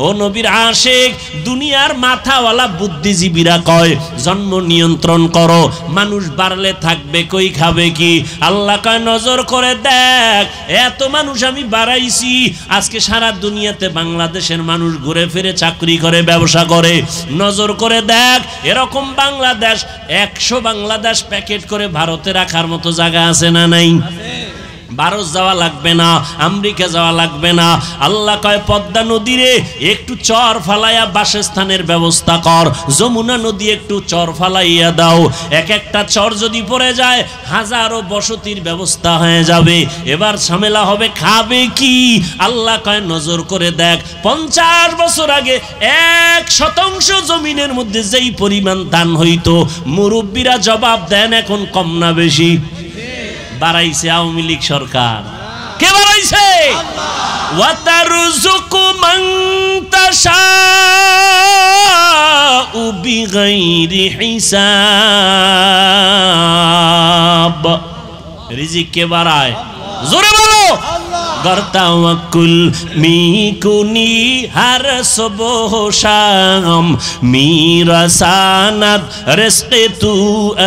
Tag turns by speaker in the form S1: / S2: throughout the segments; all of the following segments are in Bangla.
S1: ও নবীর আশিক, দুনিয়ার মাথাওয়ালা বুদ্ধিজীবীরা কয় জন্ম নিয়ন্ত্রণ করো, মানুষ বাড়লে থাকবে কই, খাবে কি? আল্লাহ কয় নজর করে দেখ, এত মানুষ আমি বাড়াইছি, আজকে সারা দুনিয়াতে বাংলাদেশের মানুষ ঘুরে ফিরে চাকরি করে, ব্যবসা করে। নজর করে দেখ, এরকম বাংলাদেশ 100 বাংলাদেশ প্যাকেট করে ভারতে রাখার মতো জায়গা আছে না নাই? ভারত যাওয়া লাগবে না, আমেরিকা যাওয়া লাগবে না। আল্লাহ কয় পদ্মা নদীরে একটু চর ফালাইয়া বাসস্থানের ব্যবস্থা কর, যমুনা নদী একটু চর ফালাইয়া দাও। এক একটা চর যদি পড়ে যায় হাজারো বসতির ব্যবস্থা হয়ে যাবে। এবার ঝামেলা হবে খাবে কি? আল্লাহ কয় নজর করে দেখ, 50 বছর আগে 1% জমিনের মধ্যে যেই পরিমাণ ধান হইতো, মুরব্বীরা জবাব দেন এখন কম না বেশি? বাড়াইছে আওয়ামী লীগ সরকার। কে বাড়াইছে? ওয়াতারযুকু মান তাশাউ বিগাইরি হিসাব। রিজিক কে বাড়ায়? জোরে বলো। গরতাওয়াক্কুল মিকুনি হার সুবহ শাম মিরাসানাত রিজকে তু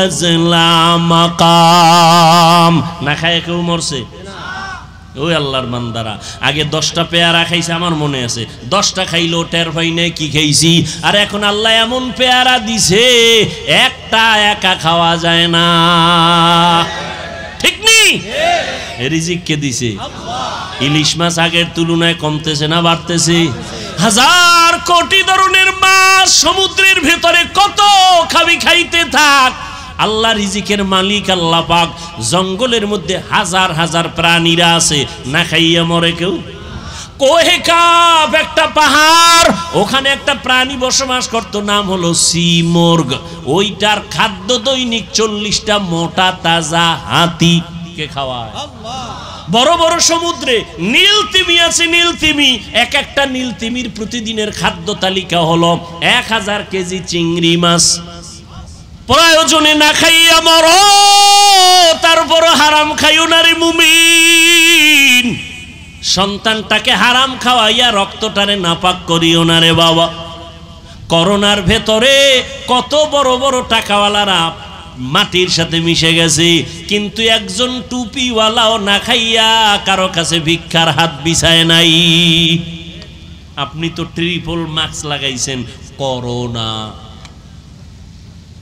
S1: আজলা মাকাম। না খায় কেউ মরছে? ওই আল্লাহর বান্দারা আগে 10টা পেয়ারা খাইছে, আমার মনে আছে, 10টা খাইলো টের পাই নাই কি খাইছি। আর এখন আল্লাহ এমন পেয়ারা দিছে একটা একা খাওয়া যায় না। ঠিক নি? রিজিক কে দিছে? ইলিশ মাছ আগের তুলনায় কমতেছে না বাড়তেছে? 1000 কোটি ধরনের মাছ সমুদ্রের ভেতরে, কত খাবি, খাইতে থাক। আল্লাহ রিজিকের মালিক আল্লাহ পাক। জঙ্গলের মধ্যে হাজার হাজার প্রাণীরা আছে, না খাইয়া মরে কেউ? কোহে কাব একটা পাহাড়, ওখানে একটা প্রাণী বসবাস করত, নাম হলো সিমর্গ। ওইটার খাদ্য দৈনিক 40টা মোটা তাজা হাতি কে খাওয়ায়। বড় বড় সমুদ্রে নীল তিমি আছে, নীল তিমি, এক একটা নীল তিমির প্রতিদিনের খাদ্য তালিকা হলো 1000 কেজি চিংড়ি মাছ। প্রয়োজনে না খাইয়া মরো, তারপর হারাম খাইও না রে মুমিন। সন্তানটাকে হারাম খাওয়াইয়া রক্তটারে নাপাক করিও না রে বাবা। করোনার ভেতরে কত বড় বড় টাকাওয়ালারা মাটির সাথে মিশে গেছে, কিন্তু একজন টুপিওয়ালাও না খাইয়া কারো কাছে ভিক্ষার হাত বিছায় নাই। আপনি তো ট্রিপল মাস্ক লাগাইছেন, করোনা।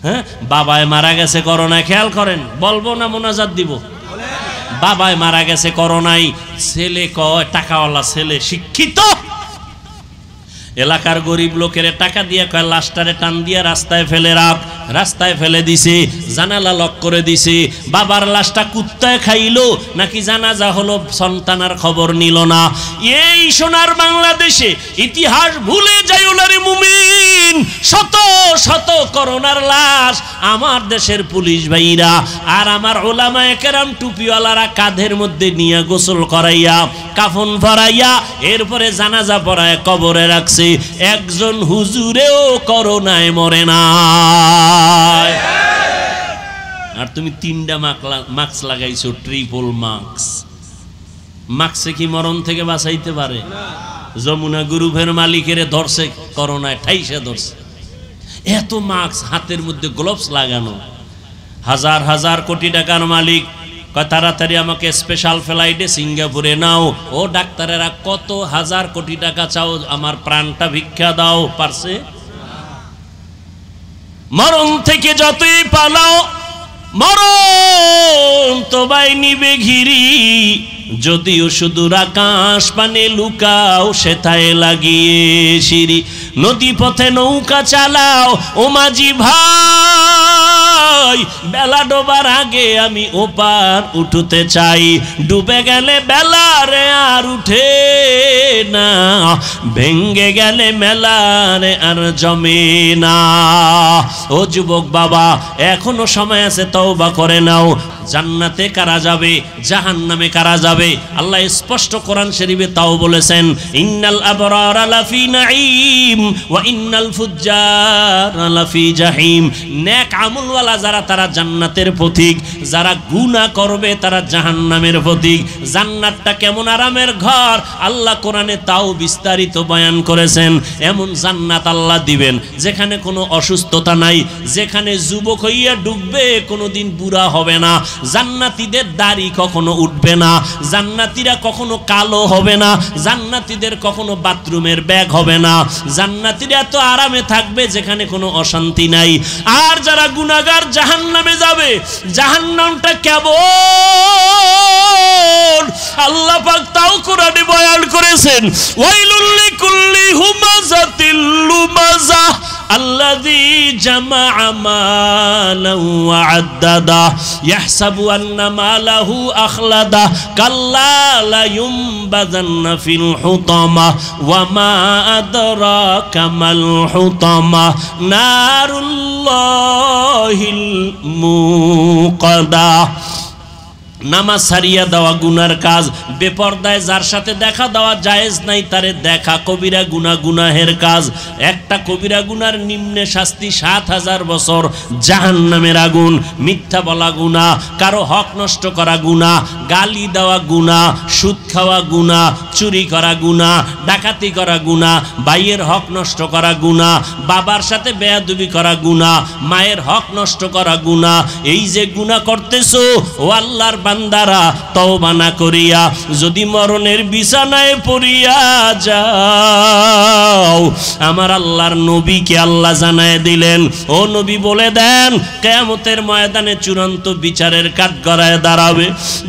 S1: হ্যাঁ, বাবায় মারা গেছে করোনায়, খেয়াল করেন, বলবো না মোনাজাত দিব? বাবায় মারা গেছে করোনায়, ছেলে কয়, টাকাওয়ালা ছেলে, শিক্ষিত, এলাকার গরিব লোকের টাকা দিয়ে কয় লাশটারে টান দিয়ে রাস্তায় ফেলে রাখ। রাস্তায় ফেলে দিছে, জানালা লক করে দিছে। বাবার লাশটা কুত্তায় খাইলো নাকি জানাজা হলো, সন্তানার খবর নিল না। এই সোনার বাংলাদেশে ইতিহাস ভুলে যাইও না রে মুমিন। শত শত করোনার লাশ আমার দেশের পুলিশ ভাইরা আর আমার ওলামায়ে কেরাম টুপিওয়ালারা কাঁধের মধ্যে নিয়ে গোসল করাইয়া, কাফন পরাইয়া, এরপরে জানাজা পড়ায় কবরে রাখছে। একজন হুজুরেও করোনায় মরে না। আর তুমি 3টা মাস্ক লাগাইছো, ট্রিপল মাস্ক। মাস্কে কি মরণ থেকে বাঁচাইতে পারে? যমুনা গ্রুপের মালিকের ধরছে করোনায়, ঠাইসা ধরছে। এত মাস্ক, হাতের মধ্যে গ্লোভস লাগানো। হাজার হাজার কোটি টাকার মালিক কয় তাড়াতাড়ি আমাকে স্পেশাল ফ্লাইটে সিঙ্গাপুরে নাও। ও ডাক্তারেরা কত হাজার কোটি টাকা চাও, আমার প্রাণটা ভিক্ষা দাও, পারছে? মরণ থেকে যতই পালাও, মরণ তোমায় নিবে ঘিরি। যদিও সুদূর আকাশ পানে লুকাও, সেথায় লাগিয়ে সিঁড়ি। নদী পথে নৌকা চালাও ও মাঝি ভাই, বেলা ডোবার আগে আমি ওপার উঠতে চাই। ডুবে গেলে বেলা রে আর উঠে না, ভেঙ্গে গেলে মেলা রে আর জমে না। ও যুবক বাবা, এখনো সময় আছে, তওবা করে নাও। জান্নাতে কারা যাবে, জাহান্নামে কারা যাবে? আল্লাহ স্পষ্ট কোরআন শরীফে তাও বলেছেন, ইন্নাল আবরারা লাফি নাঈম ওয়া ইন্নাল ফুজ্জারা লাফি জাহিম। নেক আমলওয়ালা যারা তারা জান্নাতের পথিক, যারা গুনাহ করবে তারা জাহান্নামের পথিক। জান্নাতটা কেমন আরামের ঘর আল্লাহ কোরআনে তাও বিস্তারিত বয়ান করেছেন। এমন জান্নাত আল্লাহ দিবেন যেখানে কোনো অসুস্থতা নাই, যেখানে যুবক হইয়া ডুববে কোনোদিন বুড়া হবে না, জান্নাতীদের দাড়ি কখনো উঠবে না, জান্নাতীরা কখনো কালো হবে না, জান্নাতীদের কখনো বাথরুমের ব্যাগ হবে না, জান্নাতীরা এত আরামে থাকবে যেখানে কোনো অশান্তি নাই। আর যারা গুনাহগার জাহান্নামে যাবে, জাহান্নামটা কেমন আল্লাহ পাক তাও কোরআনে বয়ান করেছেন। ওয়াইলুল লিকুল্লি হুমাযাতিল লুমাযা আল্লাযী জামাআ মালান ওয়া আদ্দাদা ইয়াহসাবু আন্না মালাহু আখলাদা কাল্লা লা ইউমবাযান্না ফিল হুতামা ওয়া মা আদরাকা মাল হুতামা নারুল্লাহিল মুকাদা। নামাজ ছাড়িয়া দেওয়া গুনার কাজ, বেপরদায় যার সাথে দেখা দেওয়া জায়েজ নাই তারে দেখা কবিরা গুনাহ, গুনাহের কাজ। একটা কবিরা গুনার নিম্নে শাস্তি ৭,০০০ বছর জাহান্নামের আগুন। মিথ্যা বলা গুনাহ, কারো হক নষ্ট করা গুনাহ, গালি দেওয়া গুনাহ, সুদ খাওয়া গুনাহ, চুরি করা গুনাহ, ডাকাতি করা গুনাহ, ভাইয়ের হক নষ্ট করা গুনাহ, বাবার সাথে বেয়াদবি করা গুনাহ, মায়ের হক নষ্ট করা গুনাহ। এই যে গুনাহ করতেছো ও আল্লাহর বান্দারা, তওবা না করিয়া যদি মরণের বিছানায় পড়িয়া যাও, আমার আল্লাহর নবীকে আল্লাহ জানায় দিলেন, ও নবী বলে দেন কিয়ামতের ময়দানে চূড়ান্ত বিচারের কাঠগড়ায় দাঁড়াবে,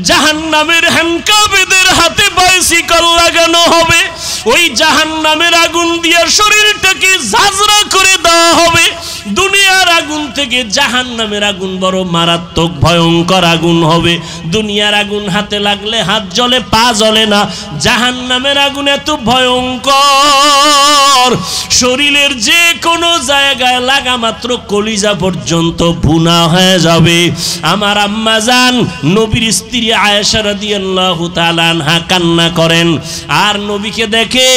S1: জাহান্নামের হ্যান্ডকাপীদের হাতে বাইসিকল লাগানো হবে, ওই জাহান্নামের আগুন দিয়ে শরীরটাকে ঝাঁঝরা করে দেওয়া হবে। দুনিয়ার আগুন থেকে জাহান্নামের আগুন বড় মারাত্মক ভয়ঙ্কর আগুন হবে। দুনিয়ার আগুন হাতে লাগলে হাত জ্বলে, পা জ্বলে না, জাহান্নামের আগুন এত ভয়ঙ্কর, শরীরের যে কোনো জায়গায় লাগা মাত্র কলিজা পর্যন্ত ভুনা হয়ে যাবে। আমার আম্মা জান নবীর স্ত্রী আয়েশা রাদিয়াল্লাহু তাআলা আনহা কান্না করেন, আর নবীকে দেখে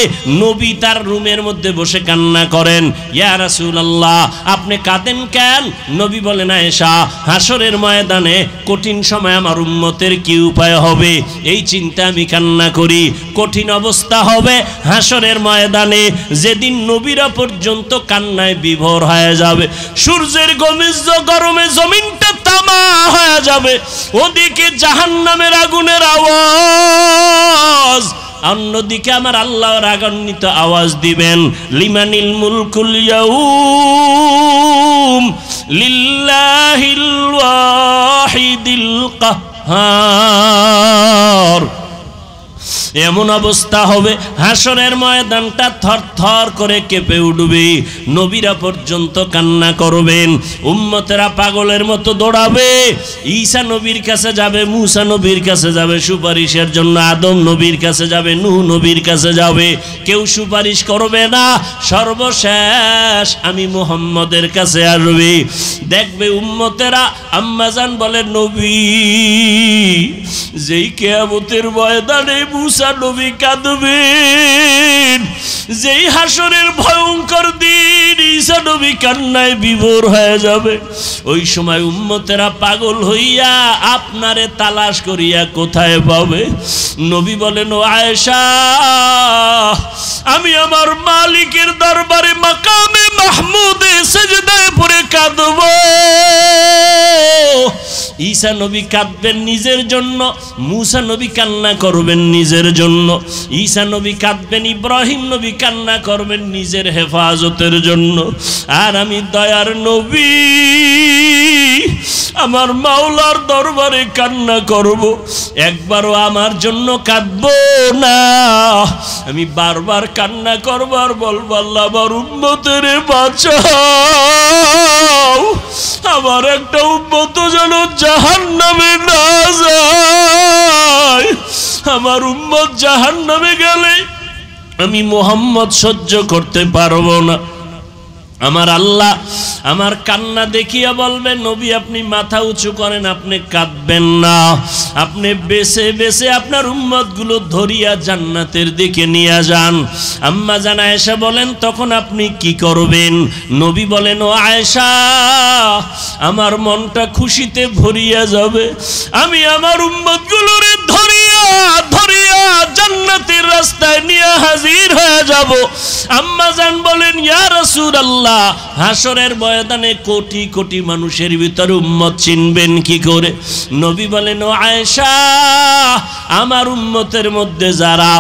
S1: নবী তার রুমের মধ্যে বসে কান্না করেন। ইয়া রাসূলুল্লাহ আপনি কাঁদেন কেন? নবী বলেন, আয়েশা হাসরের ময়দানে কঠিন সময় আমার উম্মতের কি উপায় হবে এই চিন্তা আমি কান্না করি। কঠিন অবস্থা হবে হাসরের ময়দানে, যেদিন নবীরা পর্যন্ত কান্নায় বিভোর হয়ে যাবে, সূর্যের গরমে জমিনটা তামা হয়ে যাবে, ওদিকে জাহান্নামের আগুনের আওয়াজ, অন্যদিকে আমার আল্লাহ রাগান্বিত আওয়াজ দিবেন, লিমানিল মুলকুল ইয়াউম লিল্লাহিল ওয়াহিদিল কাহ্হার। এমন অবস্থা হবে হাসরের ময়দানটা থরথর করে কেঁপে উঠবে, নবীরা পর্যন্ত কান্না করবেন, উম্মতেরা পাগলের মতো দৌড়াবে, ঈসা নবীর কাছে যাবে, মুসা নবীর কাছে যাবে সুপারিশের জন্য, আদম নবীর কাছে যাবে, নূহ নবীর কাছে যাবে, কেউ সুপারিশ করবে না, সর্বশেষ আমি মুহাম্মদের কাছে আসবে। দেখবে উম্মতেরা, আম্মাজান বলে নবী যেই কিয়ামতের ময়দানে মুসা নবী কাঁদবেন, যেই হাসরের ভয়ঙ্কর দিন ঈসা নবী কান্নায় বিভোর হয়ে যাবে, ওই সময় উম্মতেরা পাগল হইয়া আপনারে তালাশ করিয়া কোথায় পাবে? নবী বলেন, ও আয়েশা আমি আমার মালিকের দরবারে মাকামে মাহমুদে সিজদায় পড়ে কাঁদব। ঈসা নবী কাঁদবেন নিজের জন্য, মুসা নবী কান্না করবেন নিজের জন্য, ঈসা নবী কাঁদবেন, ইব্রাহিম নবী কান্না করবেন নিজের হেফাজতের জন্য, আর আমি দয়ার নবী আমার মাওলার দরবারে কান্না করব, একবারও আমার জন্য কাঁদব না, আমি বারবার কান্না করব আর বলবো আল্লাহ আমার উম্মতের বাঁচাও, আমার একটা উম্মত যেন জাহান্নামে না যায়, আমার উম্মত জাহান্নামে গেলে আমি মুহাম্মদ সহ্য করতে পারবো না। আমার আল্লাহ আমার কান্না দেখিয়া বলবেন, নবী আপনি মাথা উঁচু করেন, আপনি কাঁদবেন না, আপনি বেছে বেছে আপনার উম্মতগুলো ধরিয়া জান্নাতের দিকে নিয়ে যান। আম্মা জান আয়েশা বলেন, তখন আপনি কি করবেন? নবী বলেন, ও আয়েশা, আমার মনটা খুশিতে ভরিয়া যাবে, আমি আমার উম্মতগুলোরে ধরিয়া ধরিয়া জান্নাতের রাস্তায় নিয়ে হাজির হয়ে যাব। আম্মা জান বলেন, ইয়া রাসূলুল্লাহ, হাসরের ময়দানে কোটি কোটি মানুষের ভিতরে উম্মত চিনবেন কি করে? নবী বলেন, ও আয়েশা, আমার উম্মতের মধ্যে যারা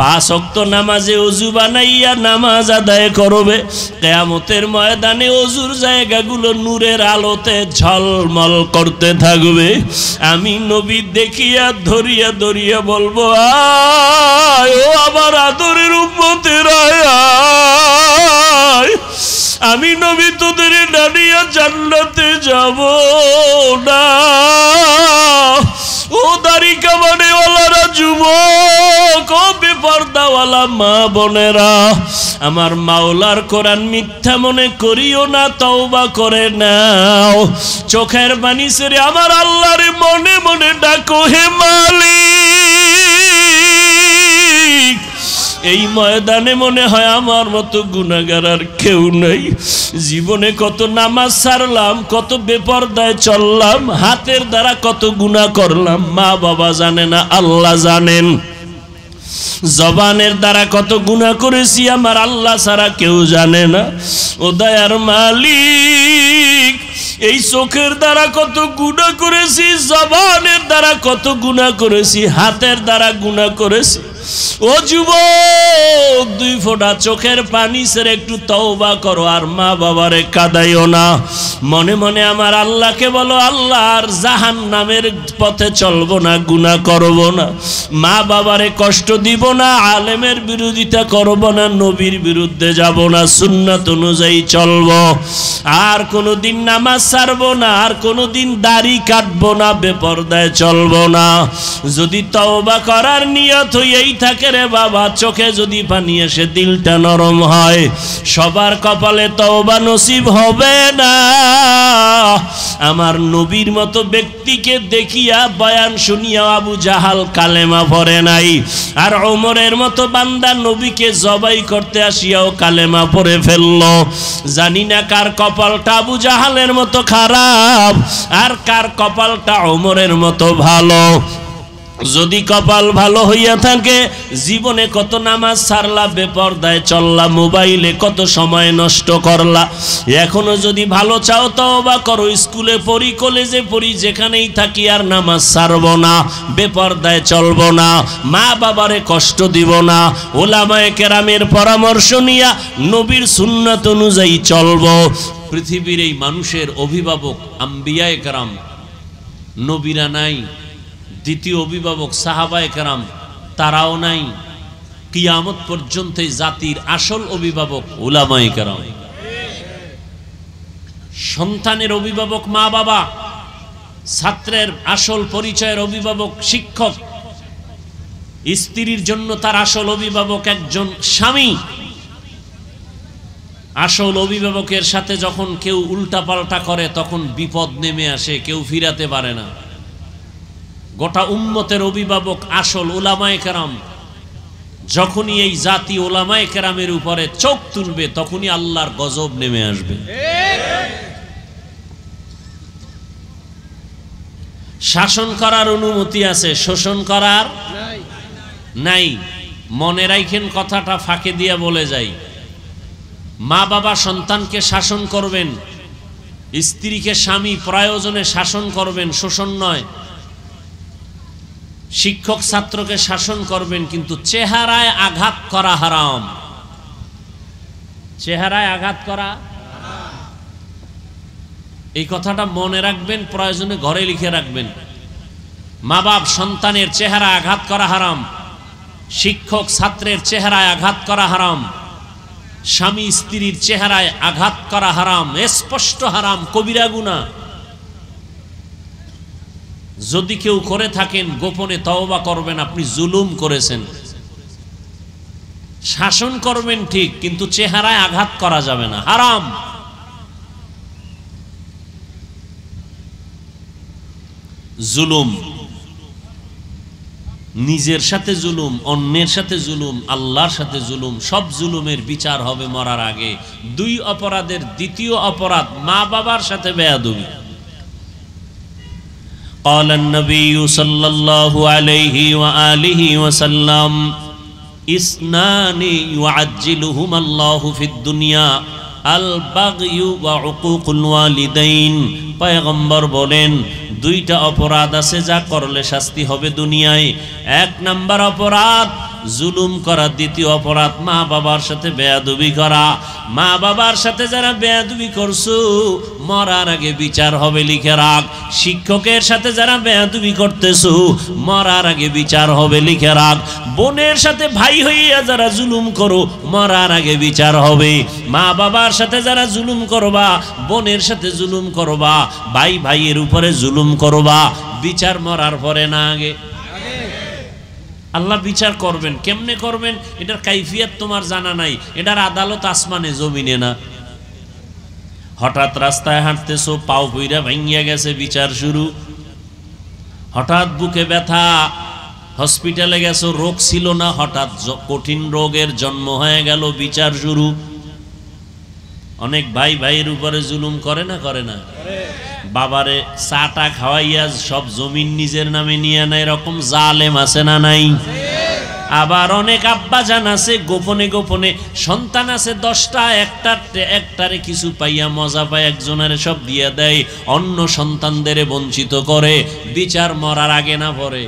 S1: 5 ওয়াক্ত নামাজে ওযু বানাইয়া নামাজ আদায় করবে, কিয়ামতের ময়দানে ওযুর জায়গাগুলো নূরের আলোতে ঝলমল করতে থাকবে। আমি নবী দেখিয়া ধরিয়া ধরিয়া বলবো, আয় ও আমার আদরের উম্মতেরা, আয়, আমি নবী তোদের ডানিয়া জান্নাতে যাব না। ও দাড়ি কামানেওয়ালারা, যুবক, ও বেপরদাওয়ালা মা বোনেরা, আমার মাওলার কোরআন মিথ্যা মনে করিও না, তওবা করে নাও। চোখের পানি ছেড়ে আমার আল্লাহর মনে মনে ডাকো, হে মালিক। এই ময়দানে মনে হয় আমার মতো গুনাহগার আর কেউ নাই। জীবনে কত নামাজ ছাড়লাম, কত বেপরদায় চললাম, হাতের দ্বারা কত গুনাহ করলাম, মা বাবা জানে না, আল্লাহ জানেন। জবানের দ্বারা কত গুনাহ করেছি, আমার আল্লাহ ছাড়া কেউ জানে না। ও দয়ার মালিক, এই চোখের দ্বারা কত গুনাহ করেছি, জবানের দ্বারা কত গুনাহ করেছি, হাতের দ্বারা গুনাহ করেছি। ও যুবক, 2 ফোঁটা চোখের পানি ছেড়ে একটু তওবা করো, আর মা বাবারে কাঁদাইও না। মনে মনে আমার আল্লাহকে বলো, আল্লাহ আর জাহান্নামের পথে চলবো না, গুনাহ করব না, মা বাবারে কষ্ট দিব না, আলেমের বিরোধিতা করব না, নবীর বিরুদ্ধে যাব না, সুন্নাত অনুযায়ী চলব, আর কোনোদিন নামাজ ছাড়বো না, আর কোনোদিন দাড়ি কাটবো না, বেপরদায় চলবো না। যদি তওবা করার নিয়ত হইয়াই থাকে রে বাবা, চোখে যদি পানি এসে দিলটা নরম হয়, সবার কপালে তওবা নসিব হবে না। আমার নবীর মতো ব্যক্তিকে দেখিয়া বয়ান শুনিয়া আবু জাহাল কালেমা পড়ে নাই, আর ওমরের মতো বান্দা নবীকে জবাই করতে আসিয়াও কালেমা পড়ে ফেলল। জানি না কার কপালটা আবু জাহালের মতো খারাপ, আর কার কপালটা ওমরের মতো ভালো। যদি কপাল ভালো হইয়া থাকে, জীবনে কত নামাজ ছাড়লা, বেপরদায় চললা, মোবাইলে কত সময় নষ্ট করলা, এখনো যদি ভালো চাও তওবা করো। স্কুলে পড়ি, কলেজে পড়ি, যেখানেই থাকি আর নামাজ ছাড়বো না, বেপরদায় চলবো না, মা বাবারে কষ্ট দিব না, ওলামায়ে কেরামের পরামর্শ নিয়া নবীর সুন্নাত অনুযায়ী চলবো। পৃথিবীর এই মানুষের অভিভাবক আম্বিয়ায়ে কেরাম, নবীরা নাই। দ্বিতীয় অভিভাবক সাহাবায়ে কেরাম, তারাও নাই। কিয়ামত পর্যন্ত এই জাতির আসল অভিভাবক উলামায়ে কেরাম। সন্তানের অভিভাবক মা বাবা, ছাত্রের আসল পরিচয়ের অভিভাবক শিক্ষক, স্ত্রীর জন্য তার আসল অভিভাবক একজন স্বামী। আসল অভিভাবকের সাথে যখন কেউ উল্টাপাল্টা করে, তখন বিপদ নেমে আসে, কেউ ফিরাতে পারে না। গোটা উম্মতের অভিভাবক আসল উলামায়ে কেরাম। যখনই এই জাতি উলামায়ে কেরামের উপরে চোখ তুলবে, তখনই আল্লাহর গজব নেমে আসবে। শাসন করার অনুমতি আছে, শোষণ করার নাই। মনে রাখেন, কথাটা ফাঁকে দিয়া বলে যাই। মা বাবা সন্তানকে শাসন করবেন, স্ত্রীকে স্বামী প্রয়োজনে শাসন করবেন, শোষণ নয়। শিক্ষক ছাত্রকে শাসন করবেন, কিন্তু চেহারায় আঘাত করা হারাম। চেহারায় আঘাত করা, এই কথাটা মনে রাখবেন, প্রয়োজনে ঘরে লিখে রাখবেন। মা বাপ সন্তানের চেহারায় আঘাত করা হারাম, শিক্ষক ছাত্রের চেহারায় আঘাত করা হারাম, স্বামী স্ত্রীর চেহারায় আঘাত করা হারাম, স্পষ্ট হারাম, কবিরা গুনাহ। যদি কেউ করে থাকেন, গোপনে তওবা করবেন, আপনি জুলুম করেছেন। শাসন করবেন ঠিক, কিন্তু চেহারায় আঘাত করা যাবে না, হারাম। জুলুম, নিজের সাথে জুলুম, অন্যের সাথে জুলুম, আল্লাহর সাথে জুলুম, সব জুলুমের বিচার হবে মরার আগে। দুই অপরাধের দ্বিতীয় অপরাধ মা বাবার সাথে বেয়াদবি। قال النبي صلى الله عليه وآله وسلم اثنان يعجلهما الله في الدنيا البغي وعقوق الوالدين। পয়গম্বর বলেন দুইটা অপরাধ আছে যা করলে শাস্তি হবে দুনিয়ায়। এক নাম্বার অপরাধ জুলুম করা, দ্বিতীয় অপরাধ মা বাবার সাথে বেয়াদবি করা। মা বাবার সাথে যারা বেয়াদবি করছো মরার আগে বিচার হবে, লিখে রাখ। শিক্ষকের সাথে যারা বেয়াদবি করতেছো মরার আগে বিচার হবে, লিখে রাখ। বোনের সাথে ভাই হইয়া যারা জুলুম করো মরার আগে বিচার হবে। মা বাবার সাথে যারা জুলুম করবা, বোনের সাথে জুলুম করবা, ভাই ভাইয়ের উপরে জুলুম করবা, বিচার মরার পরে না আগে। আল্লাহ বিচার করবেন, কেমনে করবেন এটার কাইফিয়াত তোমার জানা নাই। এটার আদালত আসমানে জমিনে না। হঠাৎ রাস্তায় হাঁটতেছো, পাও পইরা ভাঙিয়া গেছে, বিচার শুরু। হঠাৎ বুকে ব্যথা, হসপিটালে গেছো, রোগ ছিল না, হঠাৎ কঠিন রোগের জন্ম হয়ে গেল, বিচার শুরু। অনেক ভাই ভাইয়ের উপরে জুলুম করে না, করে না? বাবারে চাটা খাওয়াইয়া সব জমিন নিজের নামে নিয়ে নেয়, এরকম জালেম আছে না নাই? আবার অনেক আব্বা জান আছে গোপনে গোপনে, সন্তান আছে 10টা, একটারে কিছু পাইয়া মজা পায়, একজনের সব দিয়ে দেয়, অন্য সন্তানদের বঞ্চিত করে। বিচার মরার আগে না পরে?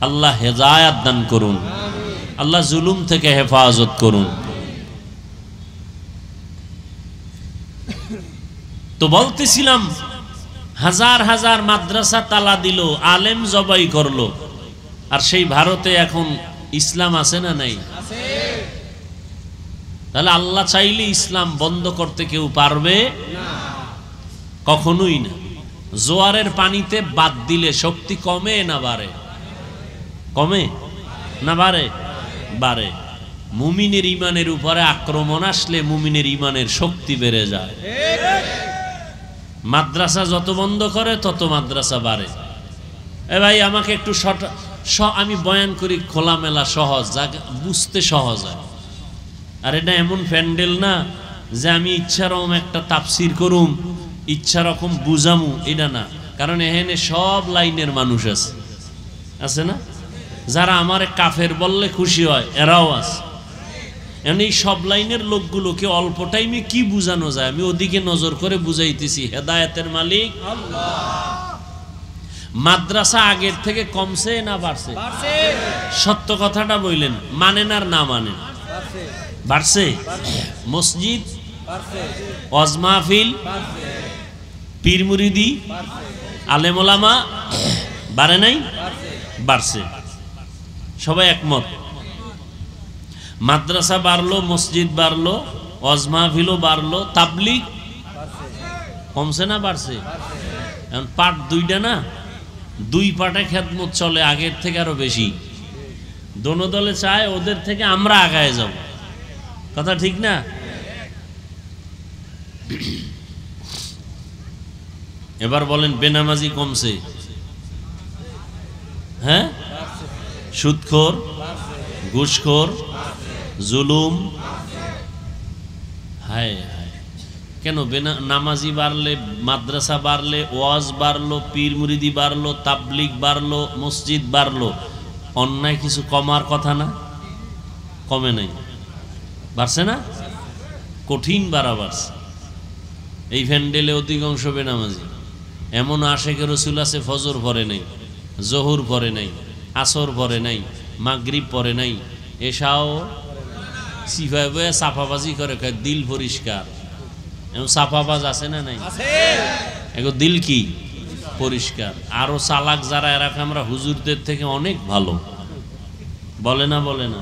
S1: আল্লাহ হেদায়েত দান করুন, আল্লাহ জুলুম থেকে হেফাজত করুন। তো বলতেছিলাম হাজার হাজার মাদ্রাসা তালা দিল, আলেম জবাই করলো, আর সেই ভারতে এখন ইসলাম আছে না নাই? তাহলে আল্লাহ চাইলে ইসলাম বন্ধ করতে কেউ পারবে না, কখনোই না। জোয়ারের পানিতে বাদ দিলে শক্তি কমে না বাড়ে? কমে না বাড়ে? বাড়ে। মুমিনের ইমানের উপরে আক্রমণ আসলে মুমিনের ইমানের শক্তি বেড়ে যায়। মাদ্রাসা যত বন্ধ করে তত মাদ্রাসা বাড়ে। এ ভাই আমাকে একটু আমি বয়ান করি খোলামেলা, সহজ, যা বুঝতে সহজ হয়। আর এটা এমন প্যান্ডেল না যে আমি ইচ্ছা রকম একটা তাফসির করুম, ইচ্ছা রকম বুঝামু, এটা না। কারণ এখানে সব লাইনের মানুষ আছে, আছে না? যারা আমারে কাফের বললে খুশি হয় এরাও আছে। এই সব লাইনের লোকগুলোকে অল্প টাইমে কি বুঝানো যায় আমি ওদিকে নজর করে বুঝাইতেছি। হেদায়েতের মালিক আল্লাহ। মাদ্রাসা আগের থেকে কমছে না বাড়ছে? সত্য কথাটা বললেন, মানেন আর না মানেন? বাড়ছে। মসজিদ, ওয়াজ মাহফিল, পীর মুরিদি, আলেম ওলামা বাড়ে নাই? বাড়ছে। সবাই একমত। মাদ্রাসা বাড়লো, মসজিদ বাড়লো, ওয়াজ মাহফিলও বাড়লো, তাবলীগ কমছে না বাড়ছে? এখন পাট দুইটা না, দুই পাটে খেদমত চলে আগের থেকে আরো বেশি। দোনো দলে চায় ওদের থেকে আমরা আগায় যাব, কথা ঠিক না? এবার বলেন বেনামাজি কমছে? হ্যাঁ, সুদখোর, ঘুষখোর, জুলুম, হায় হায়। কেন নামাজি বাড়লে, মাদ্রাসা বাড়লে, ওয়াজ বাড়লো, পীর মুরিদি বাড়লো, তাবলীগ বাড়লো, মসজিদ বাড়লো, অন্যায় কিছু কমার কথা না? কমে নাই, বাড়ছে না? কঠিন বাড়া বাড়ছে। এই প্যান্ডেলে অধিকাংশ বেনামাজি। এমন আশেকের রসুল আছে ফজর পরে নাই, জোহর পরে নাই, আসর পরে নাই, মাগরিব পরে নাই, এসাও সিফায় বয়ে সাফাবাজি করে, দিল পরিষ্কার। এমন সাফাবাজ আছে না নাই? এগো দিল কি পরিষ্কার। আরো চালাক যারা, এরা আমরা হুজুরদের থেকে অনেক ভালো, বলে না? বলে না?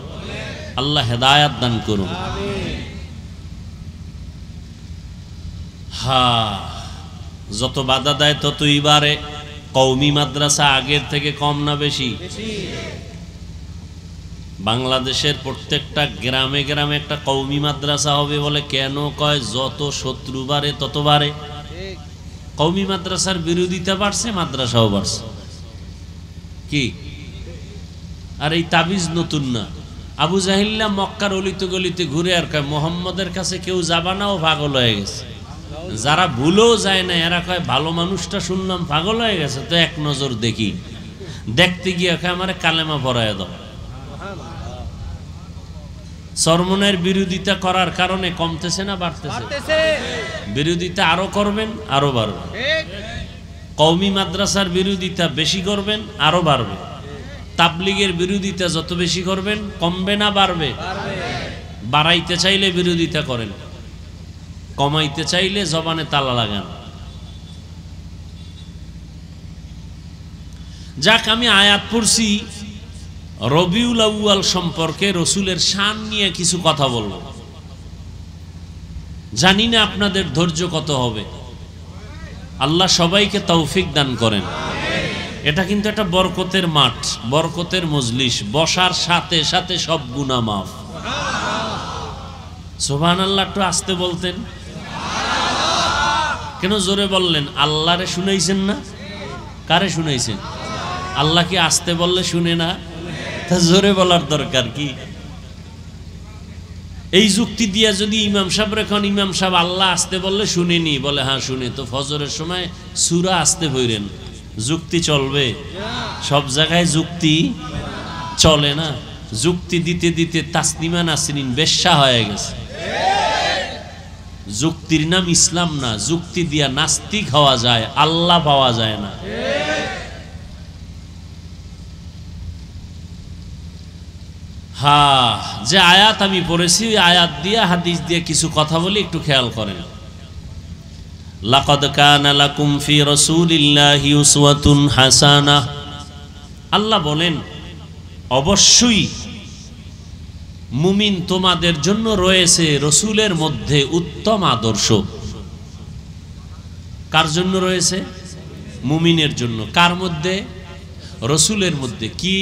S1: আল্লাহ হেদায়েত দান করুন। হ্যাঁ, যত বাধা দেয় ততই বাড়ে। কওমি মাদ্রাসা আগের থেকে কম না বেশি? বাংলাদেশের প্রত্যেকটা গ্রামে গ্রামে একটা কওমি মাদ্রাসা হবে বলে কেন কয়? যত শত্রু বাড়ে তত বাড়ে। কওমি মাদ্রাসার বিরোধিতা বাড়ছে, মাদ্রাসাও বাড়ছে। কি আর এই তাবিজ নতুন না। আবু জাহিল্লা মক্কার অলিতে গলিতে ঘুরে আর কয় মোহাম্মদের কাছে কেউ যাবা না, ও পাগল হয়ে গেছে। যারা ভুলেও যায় না এরা কয় ভালো মানুষটা শুনলাম পাগল হয়ে গেছে, তো এক নজর দেখি। দেখতে গিয়ে কয় আমারে কালেমা পড়ায় দাও। চরমনের বিরোধিতা করার কারণে কমতেছে না বাড়তেছে? বিরোধিতা আরো করবেন, আরো বাড়বে। কওমি মাদ্রাসার বিরোধিতা বেশি করবেন, আরো বাড়বে। তাবলীগের বিরোধিতা যত বেশি করবেন কমবে না বাড়বে? বাড়াইতে চাইলে বিরোধিতা করেন, কমাইতে চাইলে জবানে তালা লাগান। যাক, আমি আয়াত পড়ছি, রবিউল আউয়াল সম্পর্কে রসুলের শান নিয়ে কিছু কথা বলবো। জানি না আপনাদের ধৈর্য কত হবে। আল্লাহ সবাইকে তৌফিক দান করেন। এটা কিন্তু একটা বরকতের মাঠ, বরকতের মজলিস, বসার সাথে সাথে সব গুনাহ মাফ। সুবহানাল্লাহ। একটু আসতে বলতেন কেন? জোরে বললেন। আল্লাহরে শুনাইছেন না? কারে শুনাইছেন? আল্লাহ কি আসতে বললে শুনে না? তা জোরে বলার দরকার কি? এই যুক্তি দিয়া যদি ইমাম সাহেব এখন ইমাম সাহেব আল্লাহ আসতে বললে শুনেনি, বলে হ্যাঁ শুনে, তো ফজরের সময় সূরা আসতে বইরেন, যুক্তি চলবে? সব জায়গায় যুক্তি চলে না। যুক্তি দিতে দিতে তাসলিমা নাসরিন বেশ্যা হয়ে গেছে। যুক্তির নাম ইসলাম না। যুক্তি দিয়া নাস্তিক হওয়া যায়, আল্লাহ পাওয়া যায় না। হ্যাঁ, যে আয়াত আমি পড়েছি ওই আয়াত দিয়ে হাদিস দিয়ে কিছু কথা বলি, একটু খেয়াল করেন। লাকাদ কানা লাকুম ফি রাসূলিল্লাহি উসওয়াতুন হাসানাহ। আল্লাহ বলেন অবশ্যই মুমিন তোমাদের জন্য রয়েছে রসুলের মধ্যে উত্তম আদর্শ। কার জন্য রয়েছে? মুমিনের জন্য। কার মধ্যে? রসুলের মধ্যে। কি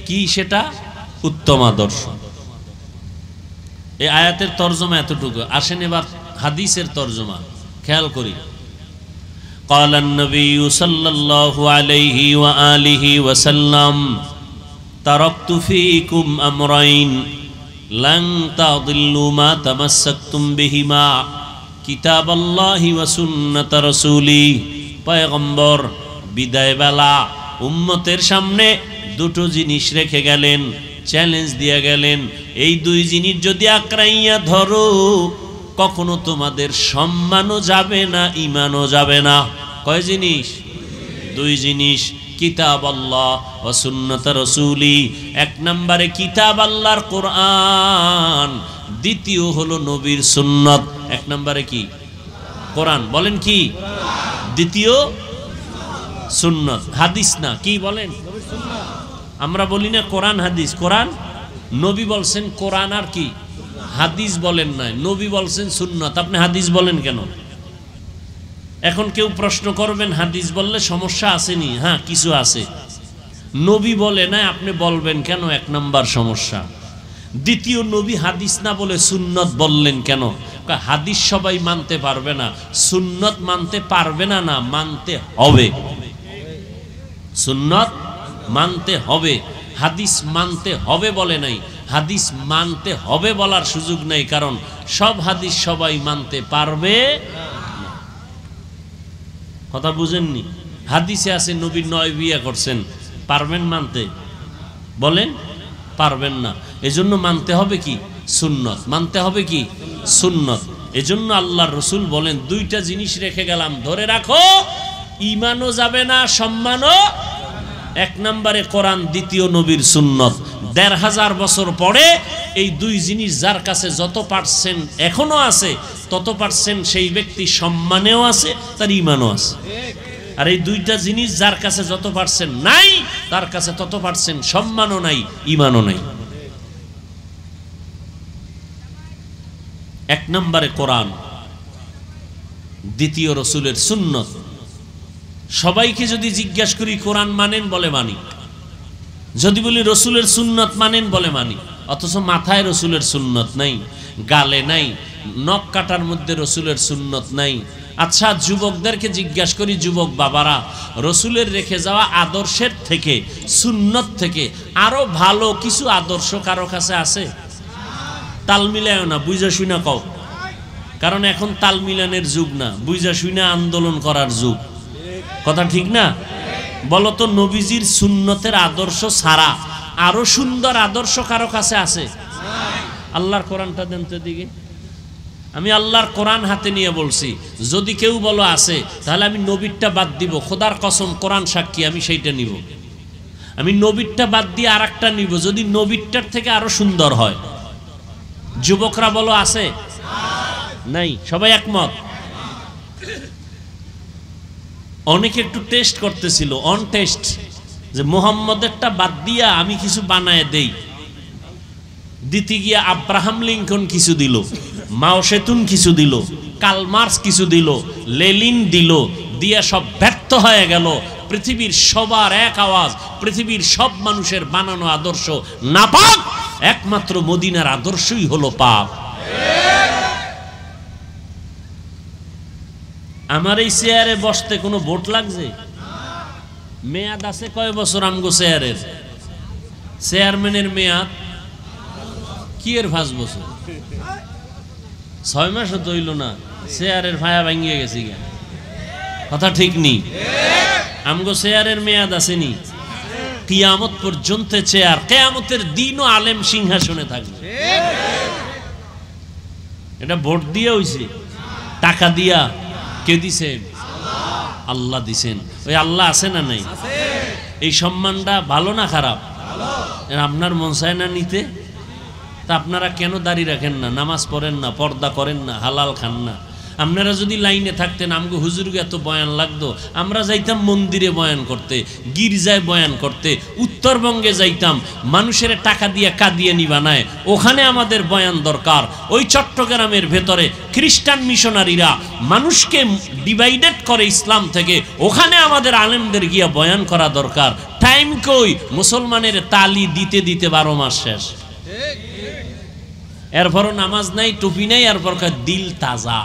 S1: কি সেটা? উত্তম আদর্শ। এই আয়াতের তরজমা এতটুকু। আসেন এবার হাদিসের তরজমা খেয়াল করি। قال النبي صلى الله عليه وآله وسلم تركت فيكم أمرين لن تضلوا ما تمسكتم بهما كتاب الله وسنة رسولي। পয়গম্বর বিদায় বেলা উম্মতের সামনে দুটো জিনিস রেখে গেলেন, চ্যালেঞ্জ দিয়ে গেলেন, এই দুই জিনিস যদি আঁকড়াইয়া ধরো কখনো তোমাদের সম্মানও যাবে না, ঈমানও যাবে না। কয় জিনিস? দুই জিনিস। কিতাব আল্লাহ ওয়া সুন্নাত রাসূলি। এক নম্বরে কিতাব আল্লাহর কোরআন, দ্বিতীয় হলো নবীর সুন্নাত। এক নম্বরে কি? কোরআন। বলেন কি? দ্বিতীয় সুন্নাত, হাদিস না। কি বলেন? আমরা বলি না কোরআন হাদিস। কোরআন নবী বলছেন, কোরআন আর কি হাদিস বলেন না। নবী বলছেন সুন্নাত, আপনি হাদিস বলেন কেন? এখন কেউ প্রশ্ন করবেন হাদিস বললে সমস্যা আসেনি? হ্যাঁ, কিছু আছে। নবী বলে না, আপনি বলবেন কেন? এক নাম্বার সমস্যা। দ্বিতীয়, নবী হাদিস না বলে সুন্নত বললেন কেন? হাদিস সবাই মানতে পারবে না, সুন্নত মানতে পারবে না, না মানতে হবে। সুন্নত মানতে হবে, হাদিস মানতে হবে বলে নাই। হাদিস মানতে হবে বলার সুযোগ নেই, কারণ সব হাদিস সবাই মানতে পারবে না। কথা বুঝেননি? হাদিসে আছে নবী 9 বিয়ে করছেন, পারবেন মানতে? বলেন পারবেন না। এজন্য মানতে হবে কি? সুন্নত। মানতে হবে কি? সুন্নত। এজন্য আল্লাহর রাসূল বলেন দুইটা জিনিস রেখে গেলাম, ধরে রাখো, ঈমানও যাবে না, সম্মানও। এক নম্বরে কোরআন, দ্বিতীয় নবীর সুন্নত। ১৫০০ বছর পরে এই দুই জিনিস যার কাছে যত পার্সেন্ট এখনো আছে তত পার্সেন্ট সেই ব্যক্তি সম্মানেও আছে, তার ঈমানও আছে। আর এই দুইটা জিনিস যার কাছে যত পার্সেন্ট নাই তার কাছে তত পার্সেন্ট সম্মানও নাই, ঈমানও নাই। এক নম্বরে কোরআন, দ্বিতীয় রসুলের সুন্নত। সবাইকে যদি জিজ্ঞাসা করি কোরআন মানেন? বলে মানি। যদি বলি রসুলের সুন্নত মানেন? বলে মানি। অথচ মাথায় রসুলের সুন্নত নাই, গালে নাই, নখ কাটার মধ্যে রসুলের সুন্নত নাই। আচ্ছা, যুবকদেরকে জিজ্ঞাসা করি, যুবক বাবারা, রসুলের রেখে যাওয়া আদর্শের থেকে, সুন্নত থেকে আরো ভালো কিছু আদর্শ কারো কাছে আছে? তাল মিলায় না, বুঝা শুনা কও, কারণ এখন তাল মিলানের যুগ না, বুঝা শুনা আন্দোলন করার যুগ। কথা ঠিক না? বলো তো, নবীজির সুন্নতের আদর্শ ছাড়া আরো সুন্দর আদর্শ কারো কাছে আছে? আল্লাহর কোরআনটা দেন তো দিকে। আমি আল্লাহর কোরআন হাতে নিয়ে বলছি, যদি কেউ বলো আছে, তাহলে আমি নবীরটা বাদ দিব। খোদার কসম, কোরআন সাক্ষী, আমি সেইটা নিব। আমি নবীরটা বাদ দিয়ে আর একটা নিব, যদি নবীরটার থেকে আরো সুন্দর হয়। যুবকরা বলো আছে? নাই? সবাই একমত? অনেকে একটু টেস্ট করতেছিল, অন টেস্ট, যে মুহাম্মদেরটা বাদ দিয়া আমি কিছু বানায় দেই। দিতে গিয়া আব্রাহাম লিঙ্কন কিছু দিল, মাও সেতুন কিছু দিল, কার্ল মার্কস কিছু দিল, লেনিন দিল, দিয়া সব ব্যর্থ হয়ে গেল। পৃথিবীর সবার এক আওয়াজ, পৃথিবীর সব মানুষের বানানো আদর্শ নাপাক, একমাত্র মদিনার আদর্শই হলো পাক। আমার এই চেয়ারে বসতে কোনো ভোট লাগছে? মেয়াদ আছে কয় বছর আমগো চেয়ারের? চেয়ারম্যানের মেয়াদ কি এর 5 বছর? 6 মাসও তো হইল না, চেয়ারের ফায়া ভাঙিয়ে গেছি। কথা ঠিক নি? আমগো চেয়ারের মেয়াদ আসেনি, কিয়ামত পর্যন্ত চেয়ার, কিয়ামতের দিনও আলেম সিংহাসনে থাকবে। এটা ভোট দিয়ে হইছে, টাকা দিয়া। কে দিছেন? আল্লাহ দিছেন। ওই আল্লাহ আছে না নাই? এই সম্মানটা ভালো না খারাপ? আপনার মন চায় না নিতে? তা আপনারা কেন দাড়ি রাখেন না, নামাজ পড়েন না, পর্দা করেন না, হালাল খান না? আপনারা যদি লাইনে থাকতেন, আমগো হুজুরকে এত বয়ান লাগতো, আমরা যাইতাম মন্দিরে বয়ান করতে, গির্জায় বয়ান করতে, উত্তরবঙ্গে যাইতাম, মানুষের টাকা দিয়ে কাদিয়ানি বানায়, ওখানে আমাদের বয়ান দরকার। ওই চট্টগ্রামের ভেতরে খ্রিস্টান মিশনারিরা মানুষকে ডিভাইডেড করে ইসলাম থেকে, ওখানে আমাদের আলেমদের গিয়া বয়ান করা দরকার। টাইম কই? মুসলমানের তালি দিতে দিতে 12 মাস শেষ। এরপরও নামাজ নাই, টুপি নাই, এরপর দিল তাজা।